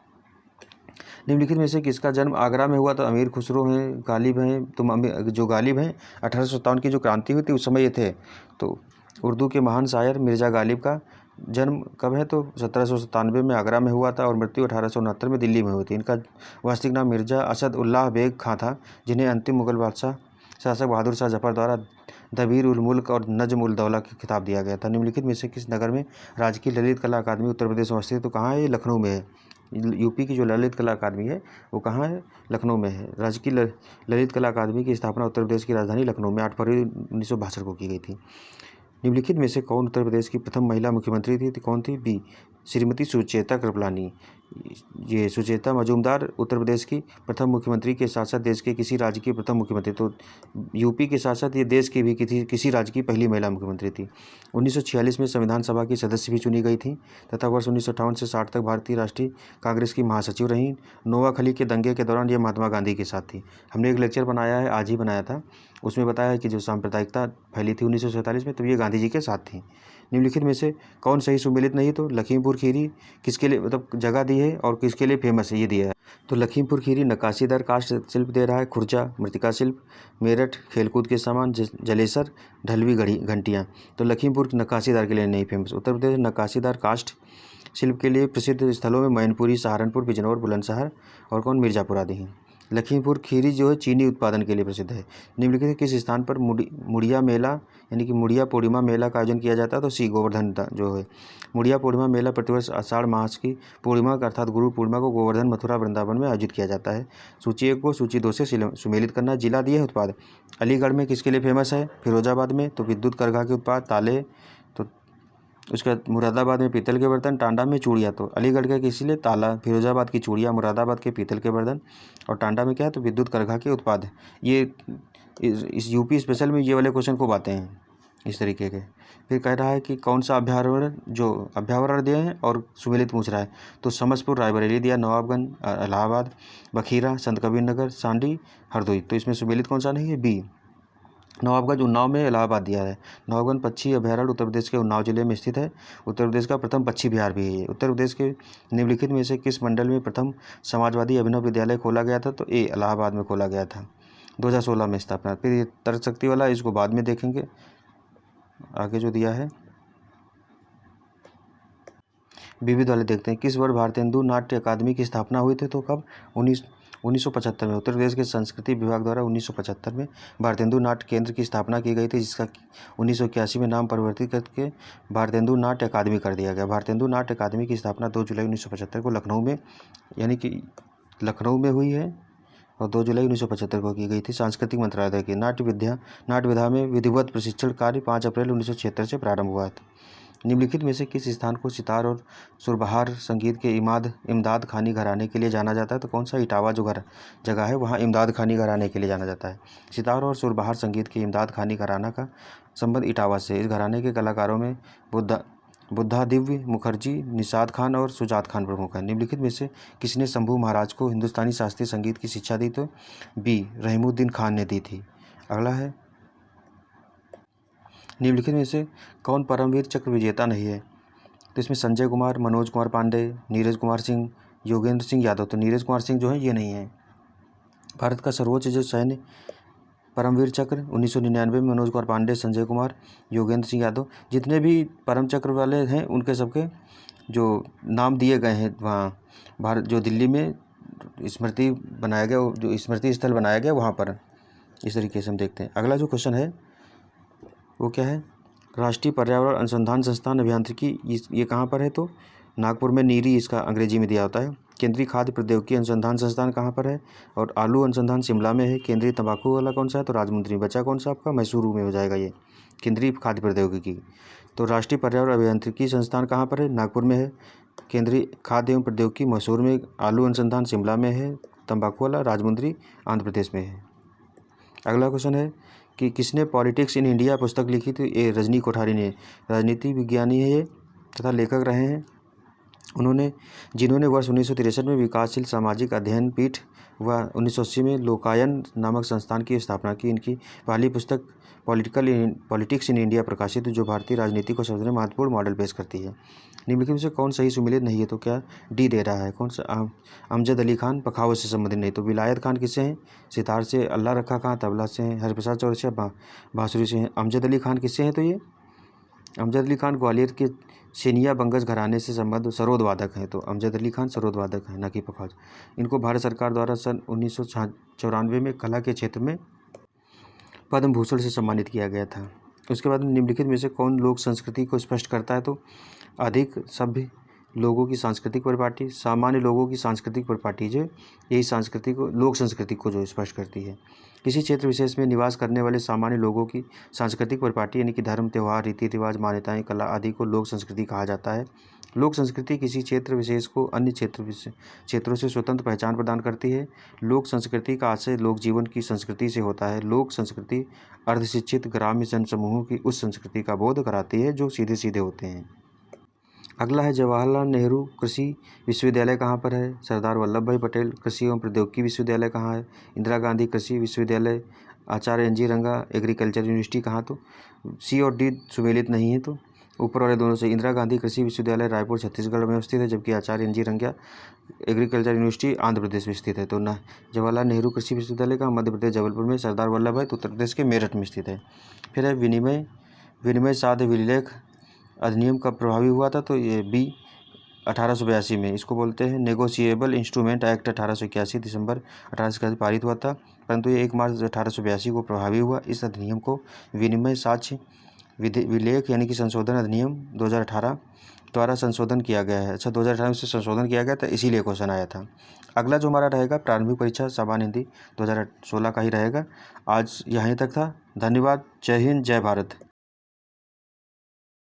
निम्नलिखित में से किसका जन्म आगरा में हुआ? तो अमीर खुसरो हैं, गालिब हैं। तो जो गालिब हैं 1857 की जो क्रांति हुई थी उस समय ये थे। तो उर्दू के महान शायर मिर्ज़ा गालिब का जन्म कब है? तो 1797 में आगरा में हुआ था और मृत्यु 1869 में दिल्ली में हुई थी। इनका वास्तविक नाम मिर्ज़ा असद उल्लाह बेग खां था, जिन्हें अंतिम मुगल बादशाह शासक बहादुर शाह जफर द्वारा दबीर उल मुल्क और नजम उल दौला का खिताब दिया गया था। निम्नलिखित में से किस नगर में राजकीय ललित कला अकादमी उत्तर प्रदेश में अवस्थित है? तो कहाँ है? ये लखनऊ में है। यूपी की जो ललित कला अकादमी है वो कहाँ है? लखनऊ में है। राजकीय ललित कला अकादमी की स्थापना उत्तर प्रदेश की राजधानी लखनऊ में 8 फरवरी 1962 को की गई थी। निम्नलिखित में से कौन उत्तर प्रदेश की प्रथम महिला मुख्यमंत्री थी? तो कौन थी? बी, श्रीमती सुचेता कृपलानी। ये सुचेता मजूमदार उत्तर प्रदेश की प्रथम मुख्यमंत्री के साथ साथ देश के किसी राज्य की प्रथम मुख्यमंत्री, तो यूपी के साथ साथ ये देश की भी किसी राज्य की पहली महिला मुख्यमंत्री थी। 1946 में संविधान सभा की सदस्य भी चुनी गई थी तथा वर्ष 1958 से 60 तक भारतीय राष्ट्रीय कांग्रेस की महासचिव रहीं। नोआखली के दंगे के दौरान ये महात्मा गांधी के साथ थी। हमने एक लेक्चर बनाया है, आज ही बनाया था, उसमें बताया है कि जो सांप्रदायिकता फैली थी 1947 में, तो ये गांधी जी के साथ थी। निम्नलिखित में से कौन सही सुमेलित नहीं? तो लखीमपुर खीरी किसके लिए मतलब जगह दी है और किसके लिए फेमस है, ये दिया है। तो लखीमपुर खीरी नक्काशीदार काष्ठ शिल्प दे रहा है, खुर्जा मृतिका शिल्प, मेरठ खेलकूद के सामान, जलेसर ढलवी घंटियाँ। तो लखीमपुर नक्काशीदार के लिए नहीं फेमस। उत्तर प्रदेश नक्काशीदार काष्ठ शिल्प के लिए प्रसिद्ध स्थलों में मैनपुरी, सहारनपुर, बिजनौर, बुलंदशहर और कौन मिर्ज़ापुर आदि हैं। लखीमपुर खीरी जो है चीनी उत्पादन के लिए प्रसिद्ध है। निम्नलिखित किस स्थान पर मुड़िया मेला यानी कि मुड़िया पूर्णिमा मेला का आयोजन किया जाता है? तो सी गोवर्धन जो है मुड़िया पूर्णिमा मेला प्रतिवर्ष आषाढ़ मास की पूर्णिमा अर्थात गुरु पूर्णिमा को गोवर्धन, मथुरा, वृंदावन में आयोजित किया जाता है। सूची 1 को सूची 2 से सुमेलित करना। जिला दिए है उत्पाद। अलीगढ़ में किसके लिए फेमस है? फिरोजाबाद में तो विद्युत करघा के उत्पाद, ताले, तो उसके बाद मुरादाबाद में पीतल के बर्तन, टांडा में चूड़ियाँ। तो अलीगढ़ का किसी लिए ताला, फिरोजाबाद की चूड़ियाँ, मुरादाबाद के पीतल के बर्तन और टांडा में क्या है? तो विद्युत करघा के उत्पाद। ये इस यूपी स्पेशल में ये वाले क्वेश्चन खूब आते हैं इस तरीके के। फिर कह रहा है कि कौन सा अभ्यावरण दिए हैं और सुमेलित पूछ रहा है। तो समसपुर रायबरेली दिया, नवाबगंज इलाहाबाद, बखीरा संतकबीर नगर, सांडी हरदोई। तो इसमें सुमेलित कौन सा नहीं है? बी नवाबगंज उन्नाव में इलाहाबाद दिया है। नवाबगंज पक्षी अभयारण्य उत्तर प्रदेश के उन्नाव जिले में स्थित है। उत्तर प्रदेश का प्रथम पक्षी विहार भी है। उत्तर प्रदेश के निम्नलिखित में से किस मंडल में प्रथम समाजवादी अभिनव विद्यालय खोला गया था? तो ए इलाहाबाद में खोला गया था, 2016 में स्थापना। फिर ये तर्क शक्ति वाला, इसको बाद में देखेंगे। आगे जो दिया है विविध वाले देखते हैं। किस वर्ष भारतेंदु नाट्य अकादमी की स्थापना हुई थी? तो कब? 1975 में। उत्तर प्रदेश के संस्कृति विभाग द्वारा 1975 में भारतेंदु नाट्य केंद्र की स्थापना की गई थी, जिसका 1981 में नाम परिवर्तित करके भारतेंदु नाट्य अकादमी कर दिया गया। भारतेंदु नाट्य अकादमी की स्थापना 2 जुलाई 1975 को लखनऊ में यानी कि लखनऊ में हुई है और 2 जुलाई 1975 को की गई थी। सांस्कृतिक मंत्रालय की नाट्य विधा में विधिवत प्रशिक्षण कार्य 5 अप्रैल 1976 से प्रारंभ हुआ था। निम्नलिखित में से किस स्थान को सितार और सुरबहार संगीत के इमदाद खानी घराने के लिए जाना जाता है? तो कौन सा? इटावा जो जगह है वहाँ इमदाद खानी घराने के लिए जाना जाता है। सितार और सुरबहार संगीत के इमदाद खानी घराना का संबंध इटावा से। इस घराने के कलाकारों में बुद्धादिव्य मुखर्जी, निषाद खान और सुजात खान प्रमुख हैं। निम्नलिखित में से किसने शंभू महाराज को हिंदुस्तानी शास्त्रीय संगीत की शिक्षा दी? तो बी रहीमुद्दीन खान ने दी थी। अगला है निम्नलिखित में से कौन परमवीर चक्र विजेता नहीं है? तो इसमें संजय कुमार, मनोज कुमार पांडे, नीरज कुमार सिंह, योगेंद्र सिंह यादव। तो नीरज कुमार सिंह जो है ये नहीं है। भारत का सर्वोच्च जो सैन्य परमवीर चक्र 1999 में मनोज कुमार पांडे, संजय कुमार, योगेंद्र सिंह यादव, जितने भी परम चक्र वाले हैं उनके सबके जो नाम दिए गए हैं वहाँ भारत जो दिल्ली में स्मृति बनाया गया, जो स्मृति स्थल बनाया गया वहाँ पर। इस तरीके से हम देखते हैं। अगला जो क्वेश्चन है वो क्या है? राष्ट्रीय पर्यावरण अनुसंधान संस्थान अभियांत्रिकी ये कहाँ पर है? तो नागपुर में, नीरी इसका अंग्रेजी में दिया होता है। केंद्रीय खाद्य प्रौद्योगिकी अनुसंधान संस्थान कहाँ पर है? और आलू अनुसंधान शिमला में है। केंद्रीय तंबाकू वाला कौन सा है? तो राजमुंद्री। बचा कौन सा आपका? मैसूरू में हो जाएगा ये केंद्रीय खाद्य प्रौद्योगिकी। तो राष्ट्रीय पर्यावरण अभियांत्रिकी संस्थान कहाँ पर है? नागपुर में है। केंद्रीय खाद्य एवं प्रौद्योगिकी मैसूर में, आलू अनुसंधान शिमला में है, तंबाकू वाला राजमुंद्री आंध्र प्रदेश में है। अगला क्वेश्चन है कि किसने पॉलिटिक्स इन इंडिया पुस्तक लिखी थी? ये रजनी कोठारी ने। राजनीति विज्ञानी है ये तथा लेखक रहे हैं जिन्होंने वर्ष 1963 में विकासशील सामाजिक अध्ययन पीठ व 1980 में लोकायन नामक संस्थान की स्थापना की। इनकी पहली पुस्तक पॉलिटिक्स इन इंडिया प्रकाशित, जो भारतीय राजनीति को समझने महत्वपूर्ण मॉडल पेश करती है। निम्नलिखित में से कौन सही सुमेलित नहीं है? तो क्या डी दे रहा है। कौन सा? अमजद अली खान पखावत से संबंधित नहीं। तो विलायत खान किससे हैं? सितार से। अल्लाह रखा खान तबला से हैं। हरिप्रसाद चौरसिया बांसुरी से हैं। अमजद अली खान किससे हैं? तो ये अमजद अली खान ग्वालियर के सेनिया बंगज घराने से संबद्ध सरोद वादक हैं। तो अमजद अली खान सरोद वादक हैं, न कि पखावज। इनको भारत सरकार द्वारा सन 1994 में कला के क्षेत्र में पद्म भूषण से सम्मानित किया गया था। उसके बाद निम्नलिखित में से कौन लोक संस्कृति को स्पष्ट करता है? तो अधिक सभ्य लोगों की सांस्कृतिक परिपाटी, सामान्य लोगों की सांस्कृतिक परिपाटी जो यही संस्कृति को, लोक संस्कृति को जो स्पष्ट करती है। किसी क्षेत्र विशेष में निवास करने वाले सामान्य लोगों की सांस्कृतिक परिपाटी यानी कि धर्म, त्यौहार, रीति रिवाज, मान्यताएं, कला आदि को लोक संस्कृति कहा जाता है। लोक संस्कृति किसी क्षेत्र विशेष को अन्य क्षेत्रों से स्वतंत्र पहचान प्रदान करती है। लोक संस्कृति का आशय लोक जीवन की संस्कृति से होता है। लोक संस्कृति अर्धशिक्षित ग्राम्य जनसमूहों की उस संस्कृति का बोध कराती है जो सीधे सीधे होते हैं। अगला है जवाहरलाल नेहरू कृषि विश्वविद्यालय कहाँ पर है? सरदार वल्लभ भाई पटेल कृषि एवं प्रौद्योगिकी विश्वविद्यालय कहाँ है? इंदिरा गांधी कृषि विश्वविद्यालय। आचार्य एन जी रंगा एग्रीकल्चर यूनिवर्सिटी कहाँ? तो सी और डी सुमेलित नहीं है, तो ऊपर वाले दोनों से। इंदिरा गांधी कृषि विश्वविद्यालय रायपुर छत्तीसगढ़ में स्थित है, जबकि आचार्य एन जी रंगा एग्रीकल्चर यूनिवर्सिटी आंध्र प्रदेश में स्थित है। तो ना जवाहरलाल नेहरू कृषि विश्वविद्यालय का मध्य प्रदेश जबलपुर में, सरदार वल्लभ भाई तो उत्तर प्रदेश के मेरठ में स्थित है। फिर है विनिमय साध्य विलेख अधिनियम कब प्रभावी हुआ था? तो ये बी 1882 में। इसको बोलते हैं नेगोशिएबल इंस्ट्रूमेंट एक्ट 1881 दिसंबर 1881 पारित हुआ था, परंतु ये 1 मार्च 1882 को प्रभावी हुआ। इस अधिनियम को विनिमय साक्ष्य विलेख यानी कि संशोधन अधिनियम 2018 द्वारा संशोधन किया गया है। अच्छा, 2018 में से संशोधन किया गया था, इसीलिए क्वेश्चन आया था। अगला जो हमारा रहेगा प्रारंभिक परीक्षा सामान्य हिंदी 2016 का ही रहेगा। आज यहीं तक था। धन्यवाद। जय हिंद, जय भारत।